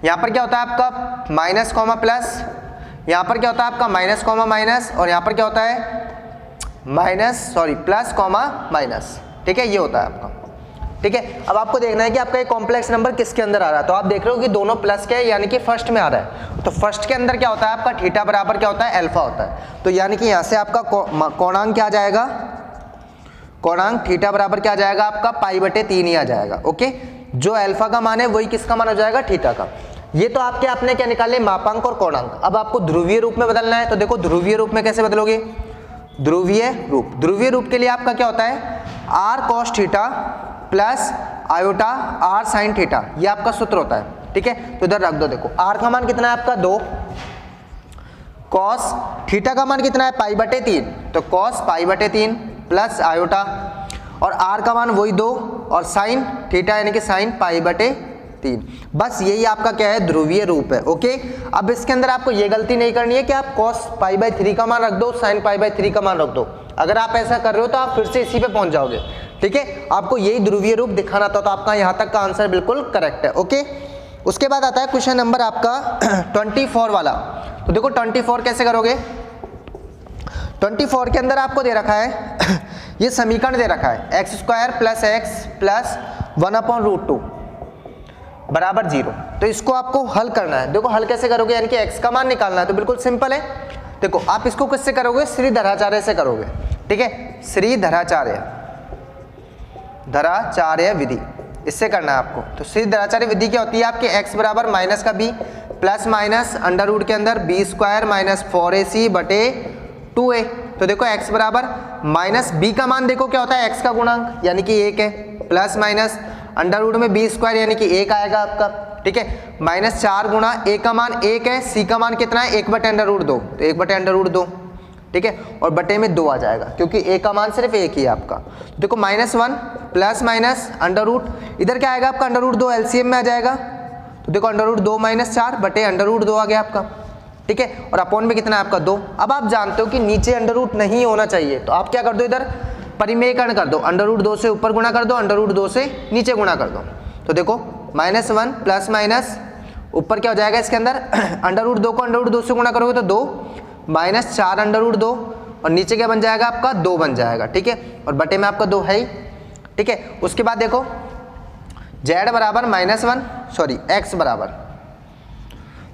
यहाँ पर क्या होता है आपका माइनस कॉमा प्लस, यहाँ पर क्या होता है आपका माइनस कॉमा माइनस, और यहाँ पर क्या होता है प्लस कॉमा माइनस। ठीक है, ये होता है आपका। ठीक है, अब आपको देखना है कि आपका एक कॉम्प्लेक्स नंबर किसके अंदर आ रहा है। तो आप देख रहे हो कि दोनों प्लस के, यानी कि फर्स्ट में आ रहा है। तो फर्स्ट के अंदर क्या होता है आपका, थीटा बराबर क्या होता है, अल्फा होता है। तो यानी कि यहाँ से आपका कोणांक क्या आ जाएगा, कोणांक थीटा बराबर क्या आ जाएगा आपका π/3 ही आ जाएगा। ओके, जो अल्फा का मान है वही किसका मान हो जाएगा, थीटा का। ये तो आपके आपने क्या निकाले, मापांक और कोणांक। अब आपको ध्रुवीय रूप में बदलना है। तो देखो ध्रुवीय रूप में कैसे बदलोगे, ध्रुवीय रूप के लिए आपका क्या होता है, r cos theta plus iota r sin theta, ये आपका सूत्र होता है। ठीक है, तो इधर रख दो। देखो r का मान कितना है आपका 2, cos थीटा का मान कितना है π/3, तो cos π/3 प्लस आयोटा, और r का मान वही 2, और sin थीटा यानी कि sin π/3। 3। बस यही आपका क्या है, ध्रुवीय रूप है। ओके, अब इसके अंदर आपको ये गलती नहीं करनी है कि आप cos π/3 का मान रख दो, sin π/3 का मान रख दो। अगर आप ऐसा कर रहे हो तो आप फिर से इसी पे पहुंच जाओगे। ठीक है, आपको यही ध्रुवीय रूप दिखाना था, तो आपका यहाँ तक का आंसर बिल्कुल करेक्ट है। ओके, उसके बाद आता है क्वेश्चन नंबर आपका 24 वाला। तो देखो 24 कैसे करोगे। 24 के अंदर आपको दे रखा है ये समीकरण दे रखा है x² + x + 1/√2 बराबर 0। तो इसको आपको हल करना है। देखो हल कैसे करोगे, यानी कि x का मान निकालना है। तो बिल्कुल सिंपल है। देखो आप इसको किससे करोगे, श्रीधराचार्य से करोगे। ठीक है, श्रीधराचार्य विधि, इससे करना है आपको। तो श्रीधराचार्य विधि क्या होती है आपके, x बराबर माइनस का b plus minus under root के अंदर b² - 4ac बटे 2a। तो देखो x बराबर माइनस b का मान देखो क्या होता है, x का गुणांक यानी कि 1 है, प्लस माइनस अंडर रूट में b² यानी कि 1 आएगा आपका। ठीक है, -4 गुणा a का मान 1 है, c का मान कितना है 1/√2, तो 1/√2। ठीक है, और बटे में 2 आ जाएगा क्योंकि a का मान सिर्फ 1 ही है आपका। देखो -1 प्लस माइनस अंडर रूट, इधर क्या आएगा आपका √2 एलसीएम में आ जाएगा। तो देखो √2 - 4 बटे √2 आ गया आपका। ठीक है, और अपॉन में कितना है आपका 2। अब आप जानते हो कि नीचे √ नहीं होना चाहिए, तो आप क्या कर दो, इधर परिमेयकरण कर दो, √2 से ऊपर गुणा कर दो, √2 से नीचे गुणा कर दो। तो देखो -1 प्लस माइनस ऊपर क्या हो जाएगा इसके अंदर √2 को √2 से गुणा करोगे तो 2 -4 √2 और नीचे क्या बन जाएगा आपका 2 बन जाएगा। ठीक है, और बटे में आपका 2 है ही। ठीक है, उसके बाद देखो z बराबर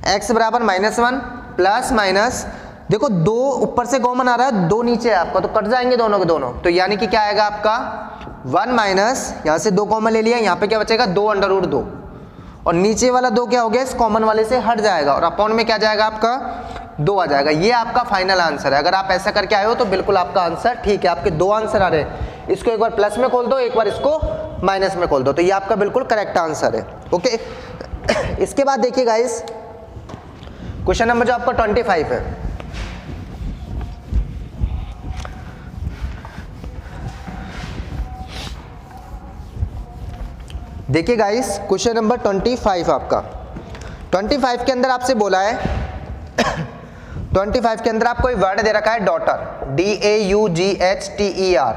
x बराबर -1 प्लस माइनस, देखो 2 ऊपर से कॉमन आ रहा है, 2 नीचे है आपका, तो कट जाएंगे दोनों के दोनों। तो यानी कि क्या आएगा आपका 1 माइनस, यहाँ से 2 कॉमन ले लिया, यहाँ पे क्या बचेगा 2 √2 और नीचे वाला 2 क्या हो गया, इस कॉमन वाले से हट जाएगा और अपॉन में क्या जाएगा आपका 2 आ जाएगा। ये आपका फाइनल आंसर है। अगर आप ऐसा करके आए हो तो बिल्कुल आपका आंसर ठीक है। आपके 2 आंसर आ रहे हैं, इसको एक बार प्लस में खोल दो, एक बार इसको माइनस में खोल दो, तो ये आपका बिल्कुल करेक्ट आंसर है। ओके, इसके बाद देखिए गाइस क्वेश्चन नंबर जो आपका 25 है। देखिए गाइस क्वेश्चन नंबर 25 आपका 25 के अंदर आपसे बोला है 25 के अंदर आपको एक वर्ड दे रखा है डॉटर, DAUGHTER।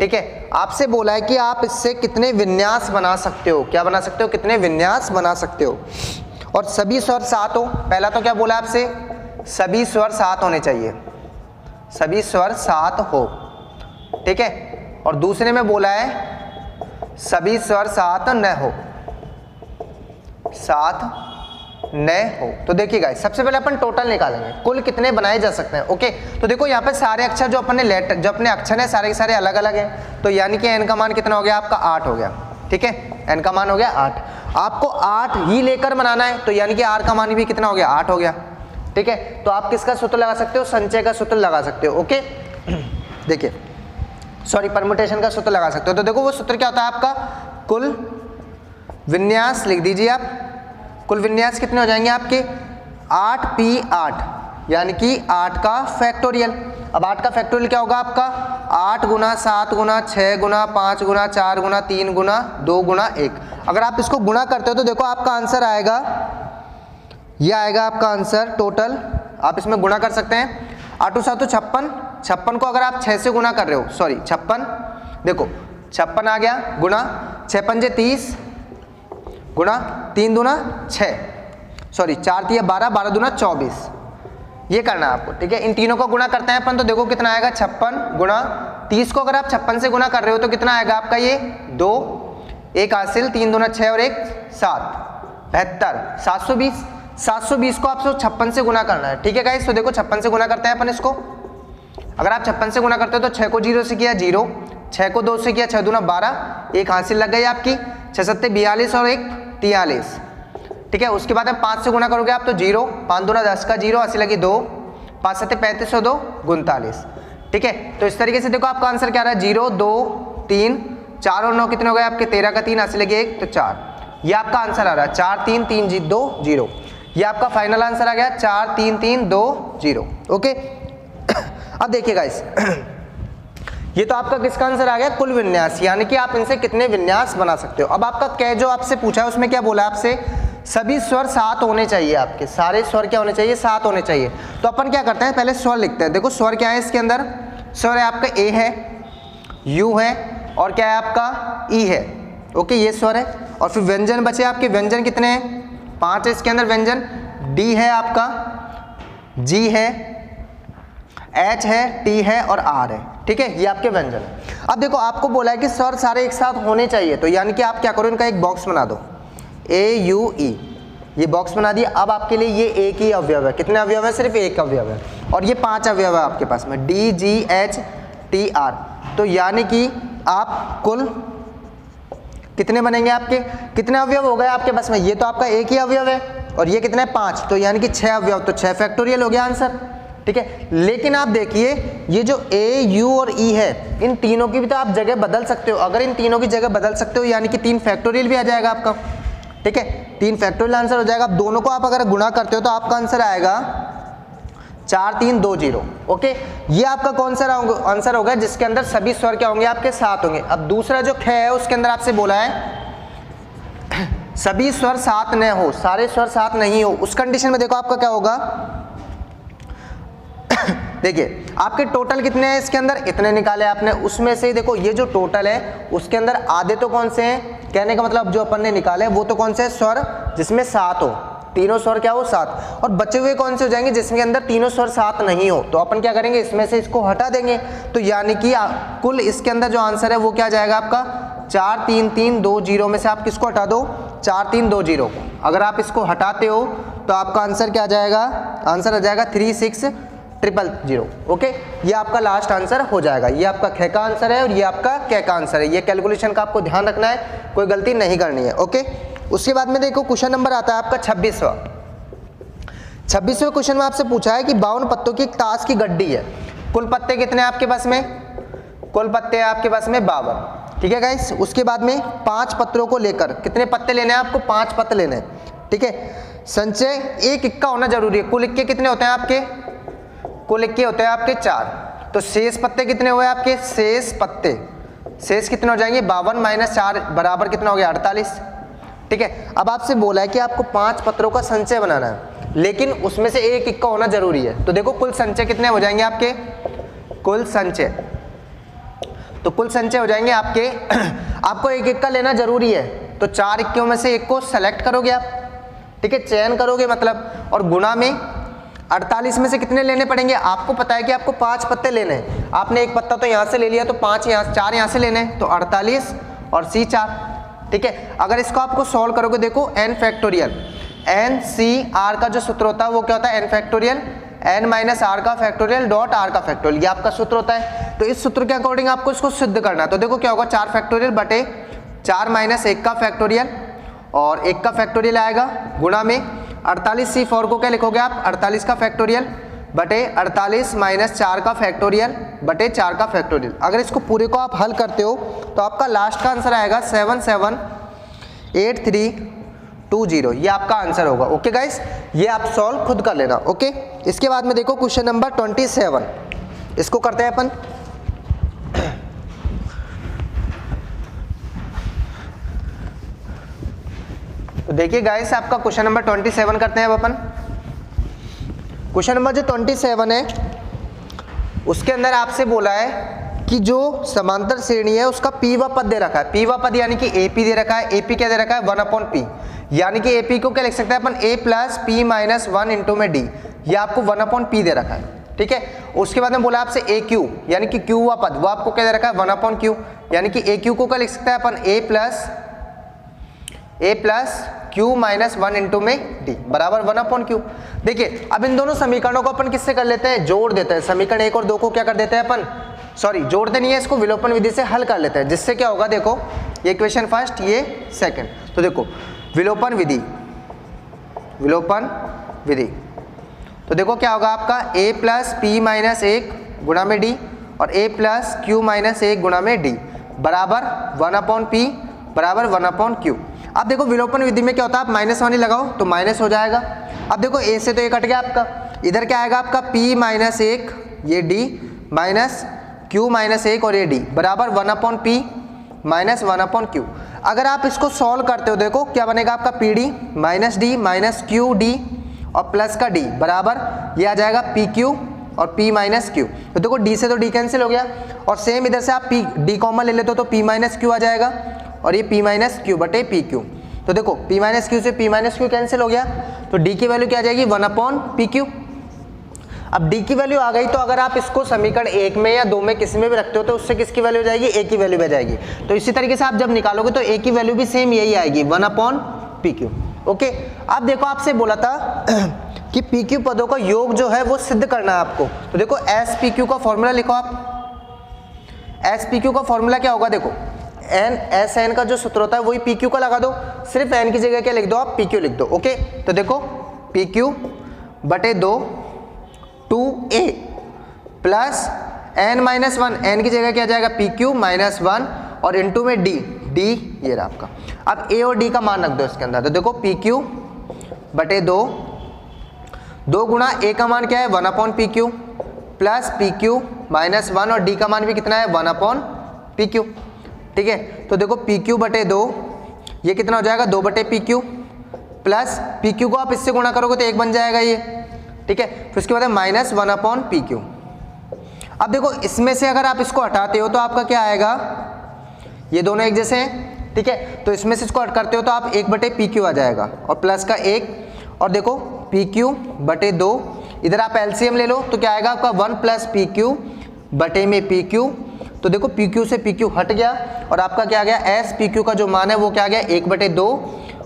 ठीक है, आपसे बोला है कि आप इससे कितने विन्यास बना सकते हो, क्या बना सकते हो, कितने विन्यास बना सकते हो, और सभी स्वर 7 हो। पहला तो क्या बोला आपसे, सभी स्वर 7 होने चाहिए, सभी स्वर 7 हो। ठीक है, और दूसरे में बोला है सभी स्वर 7 न हो, 7 न हो। तो देखिए गाइस सबसे पहले अपन टोटल निकालेंगे, कुल कितने बनाए जा सकते हैं। ओके, तो देखो यहाँ पे सारे अक्षर जो अपने लेटर, जो अपने अक्षर हैं सारे के सारे अलग अलग हैं, तो यानी कि n का मान कितना हो गया आपका 8 हो गया। ठीक है, n का मान हो गया 8, आपको 8 ही लेकर बनाना है, तो यानी कि r का मान भी कितना हो गया 8 हो गया। ठीक है, तो आप किसका सूत्र लगा सकते हो, संचय का सूत्र लगा सकते हो। ओके, देखिए सॉरी परम्यूटेशन का सूत्र लगा सकते हो। तो देखो वो सूत्र क्या होता है आपका, कुल विन्यास लिख दीजिए आप, कुल विन्यास कितने हो जाएंगे आपके 8p8 यानी कि 8 का फैक्टोरियल। अब 8 का फैक्टोरियल क्या होगा आपका 8 गुना 7 गुना 6 गुना 5 गुना 4 गुना 3 गुना 2 गुना 1। अगर आप इसको गुणा करते हो तो देखो आपका आंसर आएगा, यह आएगा आपका आंसर टोटल। आप इसमें गुणा कर सकते हैं, 8 7 56, 56 को अगर आप 6 से गुना कर रहे हो, सॉरी 56, देखो 56 आ गया, गुणा 6 पंजे 30 गुणा 3 दूना 6, सॉरी 4 3 12, 12 दूना 24, ये करना है आपको। ठीक है, इन तीनों को गुणा करते हैं अपन, तो देखो कितना आएगा 56 गुणा 30 को अगर आप 56 से गुणा कर रहे हो तो कितना आएगा आपका ये 2, 1 हासिल, 3 दूना 6 और 1 7, 72, 720। 720 को आपको 56 से गुना करना है। ठीक है गाइस, तो देखो 56 से गुना करते हैं अपन इसको। अगर आप 56 से गुना करते हो तो 6 को 0 से किया 0, 6 को 2 से किया 6 दूना 12, 1 हासिल लग गई आपकी, 6 7 42 और 1 43। ठीक है, उसके बाद में 5 से गुना करोगे आप तो 0, 5 दूना 10 का 0 हासिल लगी 2, 5 7 35 और 2 49। ठीक है, तो इस तरीके से देखो आपका आंसर क्या आ रहा है 0 2 3 4 और 9 कितने हो गए आपके 13 का 3 हासिल लगी 1 तो 4, ये आपका आंसर आ रहा है 4 3 3 2 0। ये आपका फाइनल आंसर आ गया 4 3 3 2 0। ओके, अब देखिए गाइस ये तो आपका किसका आंसर आ गया, कुल विन्यास, यानी कि आप इनसे कितने विन्यास बना सकते हो। अब आपका कै जो आपसे पूछा है उसमें क्या बोला है आपसे, सभी स्वर 7 होने चाहिए, आपके सारे स्वर क्या होने चाहिए, 7 होने चाहिए। तो अपन क्या करते हैं, पहले स्वर लिखते हैं। देखो स्वर क्या है इसके अंदर, स्वर है आपका ए है, यू है और क्या है आपका ई है। ओके, ये स्वर है। और फिर व्यंजन बचे आपके, व्यंजन कितने हैं, 5 है इसके अंदर व्यंजन। डी है आपका, जी है, एच है, टी है और आर है। ठीक है, ये आपके व्यंजन है। अब देखो आपको बोला है कि स्वर सारे एक साथ होने चाहिए, तो यानी कि आप क्या करो, इनका एक बॉक्स बना दो, ए यू ई, ये बॉक्स बना दिया। अब आपके लिए ये एक ही अवयव है, कितने अवयव है, सिर्फ एक अवयव है। और ये 5 अवयव है आपके पास में, D G H T R. तो यानी कि आप कुल कितने बनेंगे, आपके कितने अवयव हो गए आपके पास में, ये तो आपका एक ही अवयव है और ये कितना है 5, तो यानी कि 6 अवयव, तो 6 फैक्टोरियल हो गया आंसर। ठीक है, लेकिन आप देखिए ये जो ए यू और ई है, इन तीनों की भी तो आप जगह बदल सकते हो। अगर इन तीनों की जगह बदल सकते हो यानी कि 3 फैक्टोरियल भी आ जाएगा आपका। ठीक है, 3 फैक्टोरियल आंसर हो जाएगा। अब दोनों को आप अगर गुणा करते हो तो आपका आंसर आएगा 4320। ओके, ये आपका कौन सा आंसर होगा जिसके अंदर सभी स्वर क्या होंगे, आपके 7 होंगे। अब दूसरा जो ख है उसके अंदर आपसे बोला है सभी स्वर 7 न हो, सारे स्वर 7 नहीं हो, उस कंडीशन में देखो आपका क्या होगा देखिए आपके टोटल कितने हैं इसके अंदर, इतने निकाले आपने, उसमें से देखो ये जो टोटल है उसके अंदर आधे तो कौन से हैं, कहने का मतलब जो अपन ने निकाले वो तो कौन से स्वर जिसमें 7 हो, तीनों स्वर क्या हो 7, और बचे हुए कौन से हो जाएंगे जिसके अंदर तीनों स्वर 7 नहीं हो। तो अपन क्या करेंगे, इसमें से इसको हटा देंगे। तो यानी कि कुल इसके अंदर जो आंसर है वो क्या जाएगा आपका 43320 में से आप किसको हटा दो, 4320 को। अगर आप इसको हटाते हो तो आपका आंसर क्या आ जाएगा, आंसर आ जाएगा 36000। ओके, ये आपका लास्ट आंसर हो जाएगा। ये आपका ख का आंसर है और ये आपका क का आंसर है। ये कैलकुलेशन का आपको ध्यान रखना है, कोई गलती नहीं करनी है। ओके, उसके बाद में देखो क्वेश्चन नंबर आता है आपका 26वां। 26वें क्वेश्चन में आपसे पूछा है कि 52 पत्तों की एक ताश की गड्डी है, कुल पत्ते कितने हैं आपके पास में, कुल पत्ते हैं आपके पास में 52। ठीक है गाइस, उसके बाद में 5 पत्रों को लेकर कितने पत्ते लेने हैं आपको, 5 पत्ते लेने हैं। ठीक है, संचय एक इक्का होना जरूरी है। कुल इक्के कितने होते हैं आपके, कुल इक्के होते हैं आपके 4। तो शेष पत्ते कितने हुए आपके, शेष पत्ते, शेष कितने हो जाएंगे 52 - 4 बराबर कितना हो गया 48। ठीक है, अब आपसे बोला है कि आपको 5 पत्रों का संचय बनाना है, लेकिन उसमें से एक इक्का होना जरूरी है। तो देखो कुल संचय कितने हो जाएंगे आपके, कुल संचय, तो कुल संचय हो जाएंगे आपके आपको एक इक्का लेना जरूरी है, तो 4 इक्कों में से एक को सेलेक्ट करोगे आप। ठीक है, चयन करोगे मतलब, और गुणा में 48 में से कितने लेने पड़ेंगे, आपको पता है कि आपको 5 पत्ते लेने हैं, आपने एक पत्ता तो यहाँ से ले लिया, तो 5 यहाँ 4 यहाँ से लेने हैं, तो 48 और C 4। ठीक है, अगर इसको आपको सॉल्व करोगे, देखो n factorial, n C r का जो सूत्र होता है वो क्या होता है, n फैक्टोरियल n - r का फैक्टोरियल डॉट r का फैक्टोरियल, ये आपका सूत्र होता है। तो इस सूत्र के अकॉर्डिंग आपको इसको सिद्ध करना है। तो देखो क्या होगा, 4 फैक्टोरियल बटे 4 - 1 का फैक्टोरियल, और 1 का फैक्टोरियल आएगा गुणा में 48C4 को क्या लिखोगे आप, 48 का फैक्टोरियल बटे 48 - 4 का फैक्टोरियल बटे 4 का फैक्टोरियल। अगर इसको पूरे को आप हल करते हो तो आपका लास्ट का आंसर आएगा 778320, ये आपका आंसर होगा। ओके गाइस, ये आप सॉल्व खुद कर लेना। ओके, इसके बाद में देखो क्वेश्चन नंबर 27, इसको करते हैं अपन। तो देखिए गाइस, आपका क्वेश्चन नंबर 27 करते हैं अब अपन। क्वेश्चन नंबर जो 27 है उसके अंदर आपसे बोला है कि जो समांतर श्रेणी है उसका पीवा पद दे रखा है। पीवा पद यानी कि एपी दे रखा है। एपी क्या दे रखा है, 1/p, यानी कि एपी को क्या लिख सकते हैं अपन, a + p - 1 * में d, ये आपको 1/p दे रखा है। ठीक है, उसके बाद में बोला आपसे AQ यानी कि Q वा पद, वो आपको क्या दे रखा है 1/q, यानी कि AQ को क्या लिख सकते हैं अपन, a + q - 1 * में d बराबर 1/q। देखिए अब इन दोनों समीकरणों को अपन किससे कर लेते हैं, जोड़ देते हैं। समीकरण 1 और 2 को क्या कर देते हैं अपन, सॉरी जोड़ते नहीं है, इसको विलोपन विधि से हल कर लेते हैं, जिससे क्या होगा, देखो ये इक्वेशन फर्स्ट, ये सेकंड। तो देखो विलोपन विधि, विलोपन विधि, तो देखो क्या होगा आपका a + p - 1 गुणा में d और a + q - 1 गुणा में d बराबर 1/p बराबर 1/q। अब देखो विलोपन विधि में क्या होता है, आप -1 ही लगाओ तो माइनस हो जाएगा। अब देखो a से तो ये कट गया आपका, इधर क्या आएगा आपका p - 1 ये d माइनस Q माइनस 1 और ये D बराबर 1/P माइनस 1/Q। अगर आप इसको सॉल्व करते हो देखो क्या बनेगा आपका PD minus D minus QD और प्लस का D बराबर ये आ जाएगा PQ और P माइनस Q। तो देखो D से तो D कैंसिल हो गया और सेम इधर से आप D कॉमन ले लेते हो तो P माइनस Q आ जाएगा और ये P माइनस Q बटे PQ। तो देखो P माइनस Q से P माइनस Q कैंसिल हो गया तो D की वैल्यू क्या आ जाएगी 1/PQ। अब D की वैल्यू आ गई तो अगर आप इसको समीकरण 1 में या 2 में किसी में भी रखते हो तो उससे किसकी वैल्यू हो जाएगी A की वैल्यू आ जाएगी। तो इसी तरीके से आप जब निकालोगे तो A की वैल्यू भी सेम यही आएगी 1/PQ। ओके, अब देखो आपसे बोला था कि PQ पदों का योग जो है वो सिद्ध करना है आपको। तो देखो SPQ का फॉर्मूला लिखो आप। SPQ का फॉर्मूला क्या होगा देखो SN का जो सूत्र होता है वही PQ का लगा दो, सिर्फ N की जगह क्या लिख दो आप PQ लिख दो। ओके, तो देखो PQ बटे 2 2A plus N minus 1, N की जगह क्या जाएगा PQ माइनस 1 और इनटू में D ये रहा आपका। अब A और D का मान रख दो इसके अंदर। तो देखो PQ बटे 2 गुणा A का मान क्या है 1/PQ प्लस PQ माइनस 1 और D का मान भी कितना है 1/PQ। ठीक है, तो देखो PQ बटे 2 ये कितना हो जाएगा 2/PQ प्लस PQ को आप इससे गुणा करोगे तो 1 बन जाएगा ये। ठीक है, फिर उसके बाद माइनस 1/PQ। अब देखो इसमें से अगर आप इसको हटाते हो तो आपका क्या आएगा, ये दोनों एक जैसे हैं। ठीक है, तो इसमें से इसको हट करते हो तो आप 1/PQ आ जाएगा और प्लस का 1 और देखो PQ बटे 2 इधर आप LCM ले लो तो क्या आएगा आपका 1 प्लस PQ बटे में PQ। तो देखो PQ से PQ हट गया और आपका क्या आ गया SPQ का जो मान है वो क्या आ गया 1/2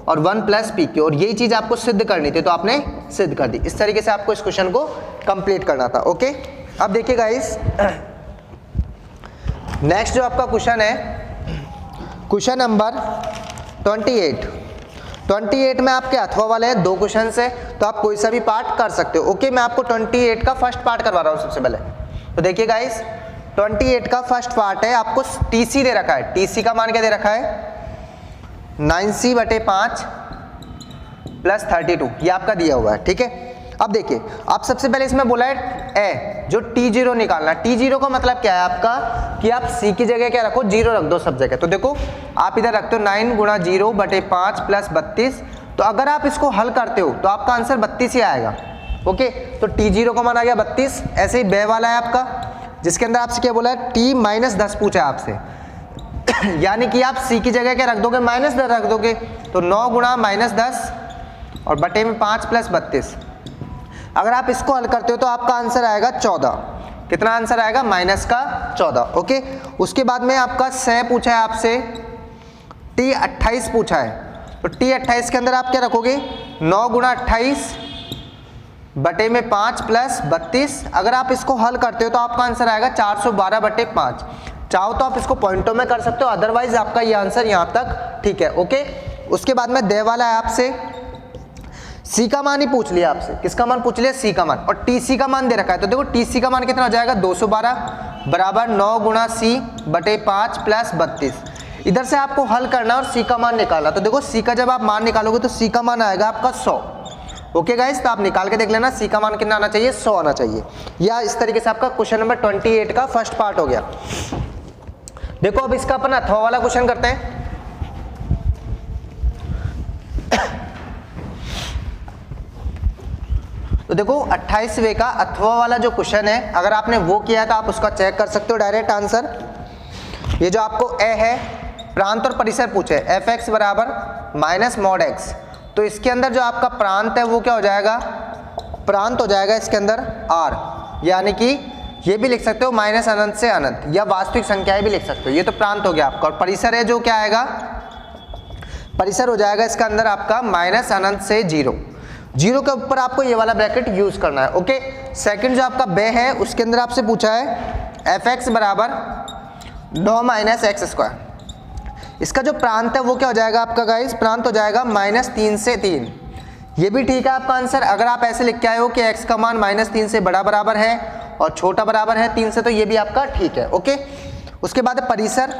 और 1 प्लस PQ। और यही चीज आपको सिद्ध करनी थी तो आपने सिद्ध कर दी। इस तरीके से आपको इस क्वेश्चन को कंप्लीट करना था। ओके, अब देखिए गाइस नेक्स्ट जो आपका क्वेश्चन है क्वेश्चन नंबर 28 में आपके अथवा वाले हैं 2 क्वेश्चन है तो आप कोई सा भी पार्ट कर सकते हो। ओके, मैं आपको 28 का फर्स्ट पार्ट करवा रहा हूँ सबसे पहले। तो देखिए गाइस 28 का फर्स्ट पार्ट है, आपको TC दे रखा है। TC का मान क्या दे रखा है 9C बटे 5 प्लस 32 ये आपका दिया हुआ है। ठीक है, अब देखिए आप सबसे पहले इसमें बोला है ए जो T0 निकालना। T0 का मतलब क्या है आपका कि आप C की जगह क्या रखो 0 रख दो सब जगह। तो देखो आप इधर रखते हो 9 गुणा 0 बटे 5 प्लस 32। तो अगर आप इसको हल करते हो तो आपका आंसर 32 ही आएगा। ओके, तो T0 का मान आ गया 32। ऐसे ही बे वाला है आपका जिसके अंदर आपसे क्या बोला है T माइनस 10 पूछा है आपसे यानी कि आप C की जगह क्या रख दोगे माइनस 10 रख दोगे। तो 9 गुणा माइनस 10 और बटे में 5 प्लस 32। अगर आप इसको हल करते हो तो आपका आंसर आएगा 14। कितना आंसर आएगा माइनस का 14। ओके, उसके बाद में आपका 6 पूछा है आपसे, T28 पूछा है। तो T28 के अंदर आप क्या रखोगे 9 गुणा 28 बटे में 5 प्लस 32। अगर आप इसको हल करते हो तो आपका आंसर आएगा 412 बटे 5। चाहो तो आप इसको पॉइंटों में कर सकते हो, अदरवाइज आपका ये आंसर यहाँ तक ठीक है। ओके, उसके बाद में दे वाला है आपसे C का मान ही पूछ लिया आपसे। किसका मान पूछ लिया C का मान, और TC का मान दे रखा है। तो देखो TC का मान कितना हो जाएगा 212 बराबर 9 गुणा C बटे 5 प्लस 32। इधर से आपको हल करना और C का मान निकालना। तो देखो C का जब आप मान निकालोगे तो C का मान आएगा आपका 100। ओके गाइस, तो आप निकाल के देख लेना C का मान कितना आना चाहिए 100 आना चाहिए। या इस तरीके से आपका क्वेश्चन नंबर 28 का फर्स्ट पार्ट हो गया। देखो अब इसका अपन अथवा वाला क्वेश्चन करते हैं। तो देखो 28वें का अथवा वाला जो क्वेश्चन है अगर आपने वो किया है तो आप उसका चेक कर सकते हो डायरेक्ट आंसर। ये जो आपको ए है प्रांत और परिसर पूछे f(x) बराबर माइनस मॉड x। तो इसके अंदर जो आपका प्रांत है वो क्या हो जाएगा प्रांत हो जाएगा इसके अंदर r, यानी कि ये भी लिख सकते हो माइनस अनंत से अनंत, या वास्तविक संख्याएं भी लिख सकते हो। ये तो प्रांत हो गया आपका। और परिसर है जो क्या आएगा परिसर हो जाएगा इसका अंदर आपका माइनस अनंत से 0 के ऊपर आपको ये वाला ब्रैकेट यूज करना है। ओके, सेकंड जो आपका बे है उसके अंदर आपसे पूछा है f(x) बराबर 9 माइनस एक्स स्क्वायर। इसका जो प्रांत है वो क्या हो जाएगा आपका गाइस प्रांत हो जाएगा -3 से 3। ये भी ठीक है आपका आंसर। अगर आप ऐसे लिख के आए हो कि x का मान -3 से बड़ा बराबर है और छोटा बराबर है 3 से, तो ये भी आपका ठीक है। ओके, उसके बाद परिसर,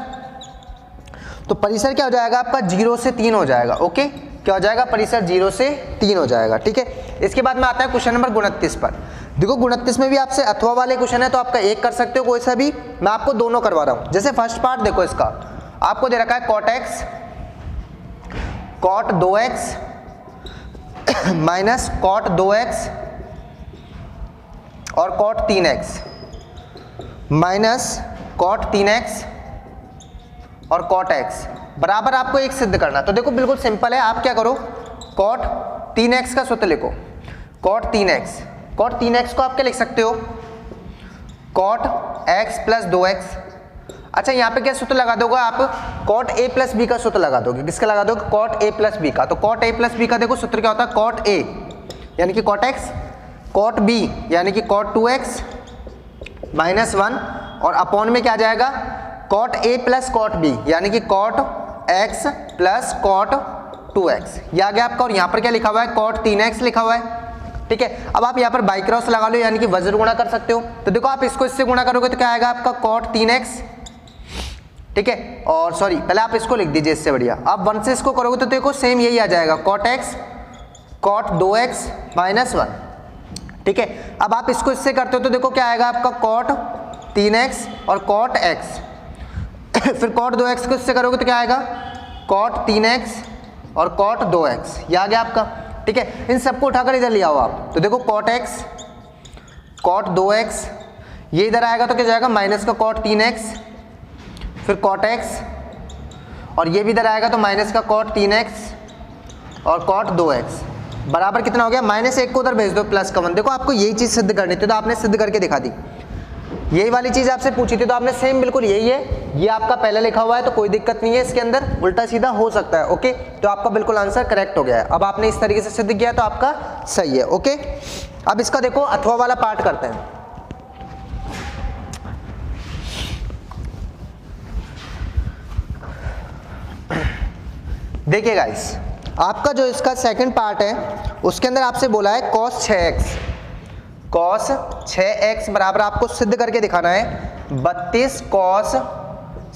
तो परिसर क्या हो जाएगा आपका 0 से 3 हो जाएगा। ओके, क्या हो जाएगा परिसर 0 से 3 हो जाएगा। ठीक है, इसके बाद में आता है क्वेश्चन नंबर 29 पर। देखो 29 में भी आपसे अथवा वाले क्वेश्चन है तो आपका एक कर सकते हो कोई सा भी, मैं आपको दोनों करवा रहा हूं। जैसे फर्स्ट पार्ट देखो, इसका आपको दे रखा है cot x cot 2x minus cot 2x और cot 3x minus cot 3x और cot x बराबर आपको एक सिद्ध करना। तो देखो बिल्कुल सिंपल है, आप क्या करो, cot 3x का सूत्र लिखो, cot 3x। cot 3x को आप क्या लिख सकते हो, cot x प्लस 2x। अच्छा यहाँ पे क्या सूत्र लगा दोगे आप, cot a प्लस b का सूत्र लगा दोगे। किसका लगा दोगे, cot a प्लस b का। तो cot a प्लस b का देखो सूत्र क्या होता है, cot a यानी कि cot x, cot b यानी कि cot 2x माइनस 1 और अपॉन में क्या आ जाएगा, cot a plus cot b यानी कि cot x plus cot 2x। ये आ गया आपका। और यहाँ पर क्या लिखा हुआ है, cot 3x लिखा हुआ है। ठीक है, अब आप यहाँ पर बाई क्रॉस लगा लो यानी कि वज्र गुणा कर सकते हो। तो देखो आप इसको इससे गुणा करोगे तो क्या आएगा आपका, cot 3x। ठीक है, और सॉरी पहले आप इसको लिख दीजिए, इससे बढ़िया आप 1 से इसको करोगे तो देखो सेम यही आ जाएगा, cot x cot 2x minus 1। ठीक है, अब आप इसको इससे करते हो तो देखो क्या आएगा आपका, cot 3x और cot x फिर cot 2x को इससे करोगे तो क्या आएगा, cot 3x और cot 2x। ये आ गया आपका। ठीक है, इन सबको उठाकर इधर ले आओ आप। तो देखो cot x cot 2x, ये इधर आएगा तो क्या जाएगा, माइनस का cot 3x, फिर cot x और ये भी इधर आएगा तो माइनस का cot 3x और cot 2x बराबर कितना हो गया, -1 को उधर भेज दो प्लस का 1। देखो आपको यही चीज सिद्ध करनी थी तो आपने सिद्ध करके दिखा दी। यही वाली चीज आपसे पूछी थी तो आपने सेम बिल्कुल यही है, ये आपका पहले लिखा हुआ है तो कोई दिक्कत नहीं है, इसके अंदर उल्टा सीधा हो सकता है। ओके, तो आपका बिल्कुल आंसर करेक्ट हो गया है। अब आपने इस तरीके से सिद्ध किया तो आपका सही है। ओके, अब इसका देखो अथवा वाला पार्ट करते हैं। देखिए गाइस, आपका जो इसका सेकंड पार्ट है उसके अंदर आपसे बोला है cos 6x, cos 6x बराबर आपको सिद्ध करके दिखाना है 32 cos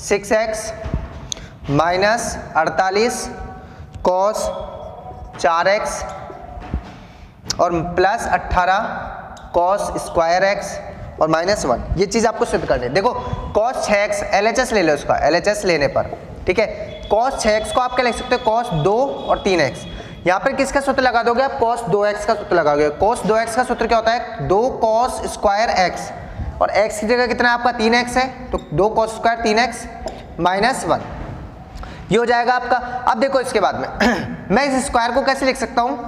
6x minus 48 cos 4x और प्लस 18 cos स्क्वायर x और माइनस 1। ये चीज आपको सिद्ध करनी है। देखो cos 6x LHS ले लो, उसका LHS लेने पर ठीक है, cos 6x को आप क्या लिख सकते हो, cos 2 और 3x। यहाँ पर किसका सूत्र लगा दोगे आप, cos 2x का सूत्र लगाओगे। cos 2x का सूत्र क्या होता है, 2 cos स्क्वायर x और x की जगह कितना है आपका 3x है, तो 2 cos स्क्वायर 3x माइनस 1, ये हो जाएगा आपका। अब देखो इसके बाद में मैं इस स्क्वायर को कैसे लिख सकता हूँ,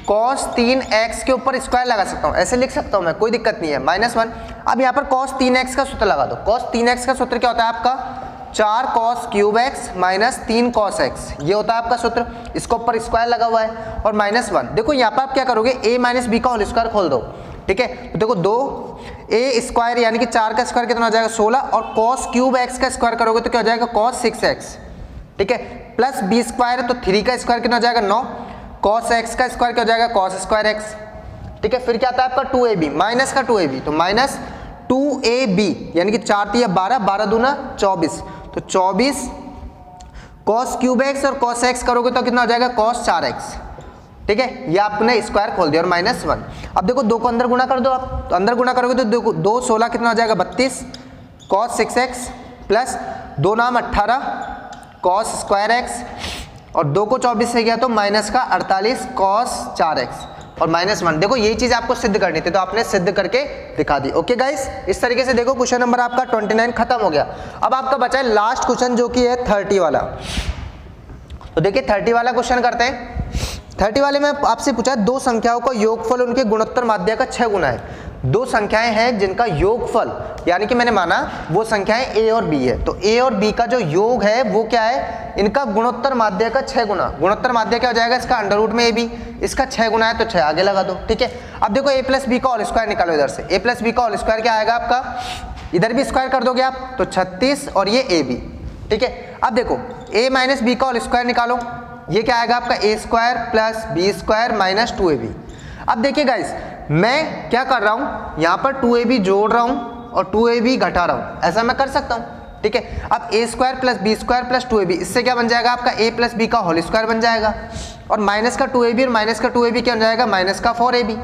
cos 3x के ऊपर स्क्वायर लगा सकता हूँ, ऐसे लिख सकता हूँ मैं, कोई दिक्कत नहीं है, -1। अब यहाँ पर cos 3x का सूत्र लगा दो। cos 3x का सूत्र क्या होता है आपका, 4 cos cube x minus 3 cos x, ये होता है आपका सूत्र। इसको ऊपर स्क्वायर लगा हुआ है और -1। देखो यहाँ पर आप क्या करोगे, a माइनस बी का होल स्क्वायर खोल दो। ठीक है, तो देखो 2a स्क्वायर यानी कि 4 का स्क्वायर कितना हो जाएगा 16 और cos क्यूब x का स्क्वायर करोगे तो क्या हो जाएगा cos 6x। ठीक है, प्लस b स्क्वायर है तो 3 का स्क्वायर कितना हो जाएगा 9, cos x का स्क्वायर क्या हो जाएगा cos स्क्वायर x। ठीक है, फिर क्या आता है आपका 2ab माइनस का 2ab, तो माइनस 2ab यानी कि 4 3 12 12 दूना 24, तो 24 cos क्यूब x और cos x करोगे तो कितना हो जाएगा cos 4x। ठीक है, ये आपने स्क्वायर खोल दिया और -1। अब देखो 2 को अंदर गुणा कर दो आप, तो अंदर गुणा करोगे तो 2 16 कितना हो जाएगा 32 cos 6x प्लस 2 नाम 18 cos स्क्वायर x और 2 को 24 से गया तो माइनस का 48 cos 4x और -1। देखो यही चीज आपको सिद्ध करनी थी तो आपने सिद्ध करके दिखा दी। ओके गाइस, इस तरीके से देखो क्वेश्चन नंबर आपका 29 खत्म हो गया। अब आपका बचा है लास्ट क्वेश्चन जो कि है 30 वाला। तो देखिए 30 वाला क्वेश्चन करते हैं। 30 वाले में आपसे पूछा दो संख्याओं का योगफल उनके गुणोत्तर माध्य का 6 गुना है। दो संख्याएं हैं जिनका योगफल यानी कि मैंने माना वो संख्याएं a और b है, तो a और b का जो योग है वो क्या है, इनका गुणोत्तर माध्य का 6 गुना। गुणोत्तर माध्य क्या हो जाएगा, इसका अंडर रूट में ab, इसका 6 गुना है तो 6 आगे लगा दो। ठीक है, अब देखो a प्लस बी का होल स्क्वायर निकालो इधर से, a प्लस बी का होल स्क्वायर क्या आएगा आपका, इधर भी स्क्वायर कर दोगे आप तो 36 और ये ab। ठीक है, अब देखो a माइनस बी का होल स्क्वायर निकालो, ये क्या आएगा आपका a square plus b square minus 2ab। अब देखिए गाइस मैं क्या कर रहा हूं, यहां पर 2ab जोड़ रहा हूं और 2ab घटा रहा हूं, ऐसा मैं कर सकता हूं। ठीक है, अब a square plus b square plus 2ab, इससे क्या बन जाएगा आपका a प्लस बी का होल स्क्वायर बन जाएगा और माइनस का 2ab और माइनस का 2ab क्या बन जाएगा, माइनस का 4ab।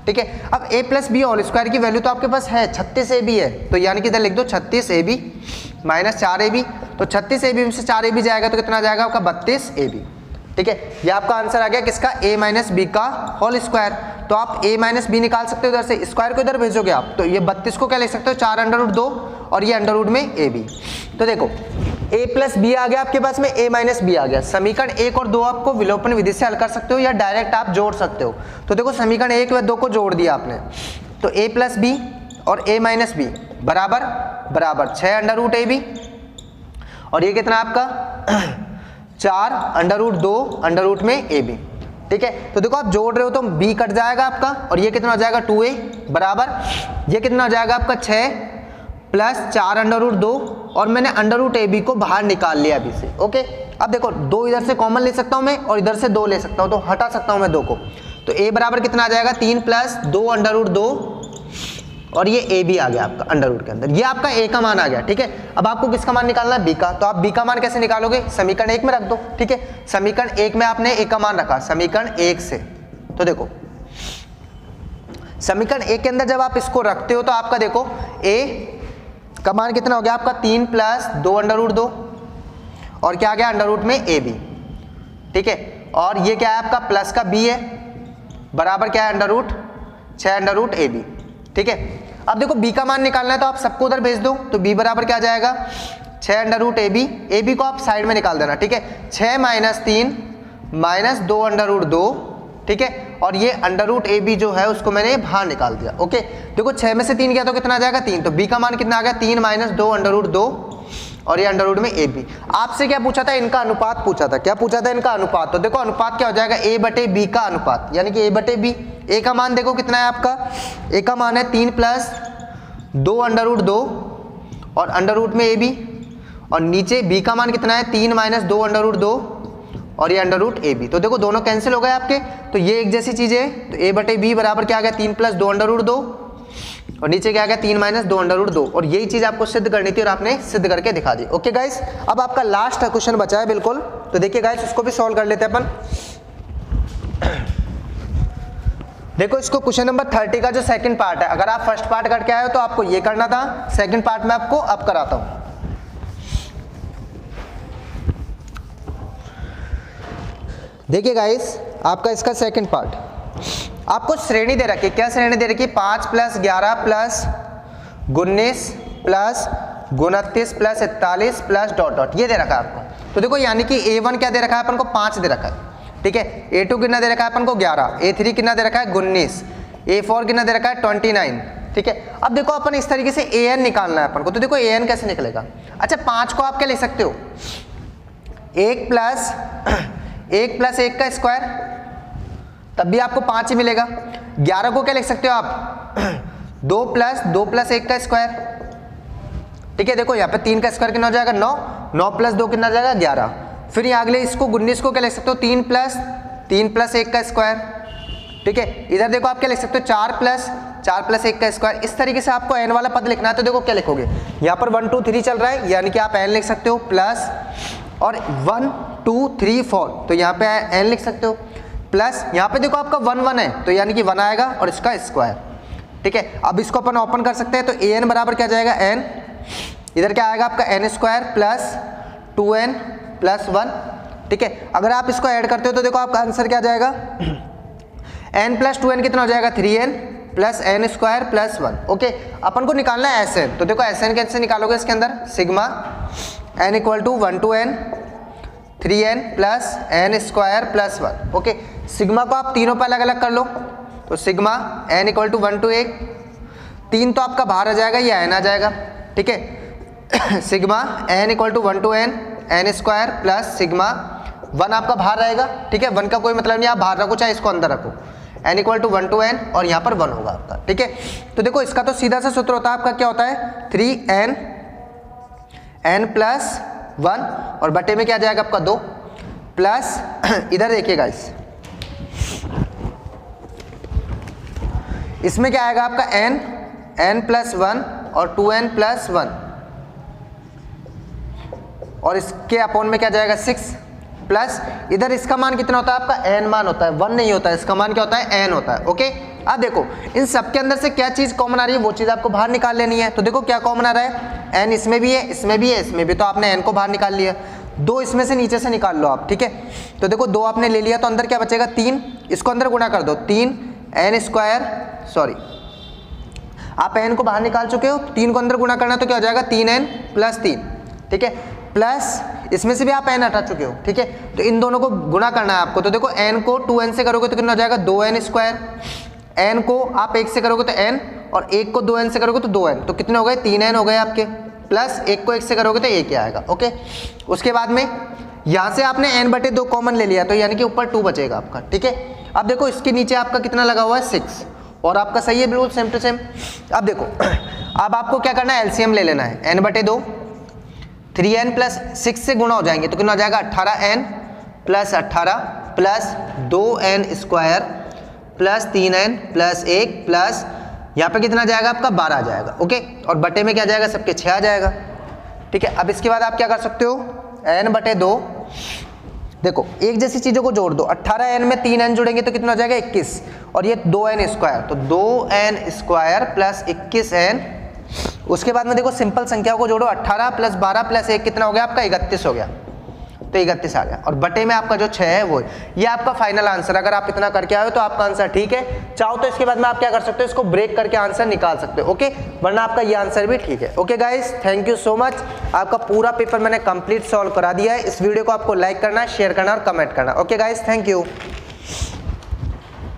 ठीक है। अब a plus b whole square की वैल्यू तो आपके पास है 36ab है, तो यानी कि इधर लिख दो 36ab माइनस 4ab, तो 36ab में से 4ab जाएगा तो कितना जाएगा आपका 32ab, ठीक है। ये आपका आंसर आ गया किसका, a माइनस बी का होल स्क्वायर। तो आप a माइनस बी निकाल सकते हो, इधर से स्क्वायर को इधर भेजोगे आप, तो ये 32 को क्या लिख सकते हो 4√2 और ये अंडर रूट में ab। तो देखो a प्लस बी आ गया आपके पास में, a माइनस बी आ गया। समीकरण 1 और 2 आपको विलोपन विधि से हल कर सकते हो या डायरेक्ट आप जोड़ सकते हो। तो देखो समीकरण 1 व 2 को जोड़ दिया आपने, तो a प्लस बी और a माइनस बी बराबर बराबर 6√ab और ये कितना आपका 4√2 अंडर रूट में ab, ठीक है। तो देखो आप जोड़ रहे हो तो b कट जाएगा आपका और ये कितना हो जाएगा 2a बराबर ये कितना हो जाएगा आपका 6 प्लस 4√2 और मैंने √ab को बाहर निकाल लिया अभी से, ओके। अब देखो 2 इधर से कॉमन ले सकता हूं मैं और इधर से 2 ले सकता हूं, तो हटा सकता हूं मैं 2 को, तो a बराबर कितना आ जाएगा 3 प्लस 2√2 और ये ab आ गया आपका अंडर रूट के अंदर, ये आपका a का मान आ गया, ठीक है। अब आपको किसका मान निकालना है, b का, तो आप b का मान कैसे निकालोगे, समीकरण 1 में रख दो, ठीक है। समीकरण 1 में आपने a का मान रखा समीकरण 1 से, तो देखो समीकरण 1 के अंदर जब आप इसको रखते हो तो आपका देखो a का मान कितना हो गया आपका 3 प्लस 2√2 और क्या आ गया अंडर रूट में ab, ठीक है। और ये क्या है आपका प्लस का b है बराबर क्या है अंडर रूट 6√ab, ठीक है। अब देखो b का मान निकालना है तो आप सबको उधर भेज दो, तो b बराबर क्या आ जाएगा 6√ab, ab को आप साइड में निकाल देना, ठीक है। 6 माइनस 3 माइनस 2√2, ठीक है। और ये अंडर रूट ab जो है उसको मैंने बाहर निकाल दिया, ओके। देखो 6 में से 3 गया तो कितना आ जाएगा 3, तो b का मान कितना आ गया 3 माइनस 2√2 और ये अंडर रूट में ab। आपसे क्या पूछा था, इनका अनुपात पूछा था, क्या पूछा था इनका अनुपात, तो देखो अनुपात क्या हो जाएगा a बटे b का अनुपात, यानी कि a बटे b। a का मान देखो कितना है आपका, a का मान है 3 प्लस 2√2 और अंडर रूट में ab, और नीचे b का मान कितना है 3 माइनस 2√2 और ये अंडर रूट ab। तो देखो दोनों कैंसिल हो गए आपके, तो ये एक जैसी चीज है, तो a बटे b बराबर क्या आ गया 3 प्लस 2√2 और नीचे क्या आ गया 3 माइनस 2√2, और यही चीज आपको सिद्ध करनी थी और आपने सिद्ध करके दिखा दी, ओके गाइस। अब आपका लास्ट क्वेश्चन बचा है बिल्कुल, तो देखिए गाइस उसको भी सॉल्व कर लेते हैं अपन। देखो इसको क्वेश्चन नंबर 30 का जो सेकंड पार्ट है, अगर आप फर्स्ट पार्ट करके आए हो तो आपको ये करना था, सेकंड पार्ट में आपको अब कराता हूं। देखिए गाइस आपका इसका सेकंड पार्ट, आपको श्रेणी दे रखी है, क्या श्रेणी दे रखी है 5 plus 11 plus 19 plus 29 plus 41 plus dot dot, ये दे रखा है आपको। तो देखो यानी कि a1 क्या दे रखा है अपन को 5 दे रखा है, ठीक है। a2 कितना दे रखा है अपन को 11, a3 कितना दे रखा है 19, a4 कितना दे रखा है 29, ठीक है। अब देखो अपन इस तरीके से an निकालना है अपन को, तो देखो an कैसे निकलेगा। अच्छा 5 को आप क्या लिख सकते हो 1 प्लस 1 का स्क्वायर, तब भी आपको 5 ही मिलेगा। 11 को क्या लिख सकते हो आप 2 प्लस 1 का स्क्वायर, ठीक है। देखो यहाँ पे 3 का स्क्वायर कितना हो जाएगा 9, 9 प्लस 2 कितना हो जाएगा 11। फिर यहाँ अगले इसको 19 को क्या लिख सकते हो 3 प्लस 1 का स्क्वायर, ठीक है। इधर देखो आप क्या लिख सकते हो 4 प्लस 1 का स्क्वायर। इस तरीके से आपको n वाला पद लिखना है, तो देखो क्या लिखोगे, यहाँ पर 1 2 3 चल रहा है, यानी कि आप n लिख सकते हो प्लस और 1 2 3 4, तो यहाँ पे n लिख सकते हो प्लस, यहाँ पे देखो आपका 1 1 है तो यानी कि 1 आएगा और इसका स्क्वायर, ठीक है। अब इसको अपन ओपन कर सकते हैं, तो an बराबर क्या जाएगा n, इधर क्या आएगा आपका n square plus 2n plus 1, ठीक है। अगर आप इसको ऐड करते हो तो देखो आपका आंसर क्या जाएगा n प्लस 2n कितना हो जाएगा 3n plus n square plus 1, okay. अपन को निकालना है Sn, तो देखो Sn कैसे निकालोगे, इसके अंदर sigma n equal to 1 to n 3n plus n square plus 1, okay. Sigma को आप तीनों पर अलग अलग कर लो, तो sigma n equal to 1 to 1, 3 तो आपका बाहर आ जाएगा, ये n आ जाएगा, ठीक है। Sigma n equal to 1 to n square plus sigma 1 आपका बाहर रहेगा, ठीक है। 1 का कोई मतलब नहीं, आप बाहर रखो चाहे इसको अंदर रखो, n equal to 1 to n और यहाँ पर 1 होगा आपका, ठीक है। तो देखो इसका तो सीधा सा सूत्र होता है आपका, क्या होता है 3n n प्लस 1 और बटे में क्या जाएगा आपका 2 प्लस इधर देखिएगा इसमें क्या आएगा आपका n प्लस 1 और 2n प्लस 1 और इसके अपॉन में क्या जाएगा 6 प्लस इधर इसका मान कितना होता है आपका n मान होता है, 1 नहीं होता है, इसका मान क्या होता है n होता है। ओके, अब देखो इन सब के अंदर से क्या चीज कॉमन आ रही है वो चीज आपको बाहर निकाल लेनी है। तो देखो क्या कॉमन आ रहा है, n इसमें भी है, इसमें भी है, इसमें भी, तो आपने n को बाहर निकाल लिया। 2 इसमें से नीचे से निकाल लो आप, ठीक है। तो देखो 2 आपने ले लिया तो अंदर क्या बचेगा 3, इसको अंदर गुणा कर दो, 3n², सॉरी आप n को बाहर निकाल चुके हो, 3 को अंदर गुणा करना तो क्या हो जाएगा 3n + 3, ठीक है, प्लस इसमें से भी आप n हटा चुके हो, ठीक है। तो इन दोनों को गुणा करना है आपको। तो देखो n को 2n से करोगे तो कितना हो जाएगा 2n², n को आप 1 से करोगे तो n, और 1 को 2n से करोगे तो 2n, तो कितने हो गए 3n हो गए आपके, प्लस 1 को 1 से करोगे तो 1 ही आएगा। ओके, उसके बाद में यहाँ से आपने n/2 कॉमन ले लिया तो यानी कि ऊपर 2 बचेगा आपका, ठीक है। अब देखो इसके नीचे आपका कितना लगा हुआ है 6, और आपका सही है बिल्कुल सेम टू सेम। अब देखो अब आपको क्या करना है, एलसीएम ले लेना है, n/2, 3n + 6 से गुणा हो जाएंगे तो कितना हो जाएगा 18n + 18 plus 2n² plus 3n plus 1 plus यहाँ पे कितना जाएगा आपका 12 आ जाएगा। ओके, और बटे में क्या जाएगा सबके 6 आ जाएगा, ठीक है। अब इसके बाद आप क्या कर सकते हो, n/2, देखो एक जैसी चीजों को जोड़ दो, 18n में 3n जुड़ेंगे तो कितना हो जाएगा 21, और ये 2n², तो 2n² प्लस 21n। उसके बाद में देखो सिंपल संख्याओं को जोड़ो, 18 + 12 + 1 कितना हो गया आपका 31 हो गया, तो 31 आ गया, और बटे में आपका जो 6 है वो है। ये आपका फाइनल आंसर। अगर आप इतना करके आए हो तो आपका आंसर ठीक है। चाहो तो इसके बाद में आप क्या कर सकते हो, इसको ब्रेक करके आंसर निकाल सकते हो, ओके, वरना आपका ये आंसर भी ठीक है। Okay guys, thank you so much. आपका पूरा पेपर मैंने कंप्लीट सॉल्व करा दिया है। इस वीडियो को आपको लाइक करना है, शेयर करना और कमेंट करना। Okay guys, thank you.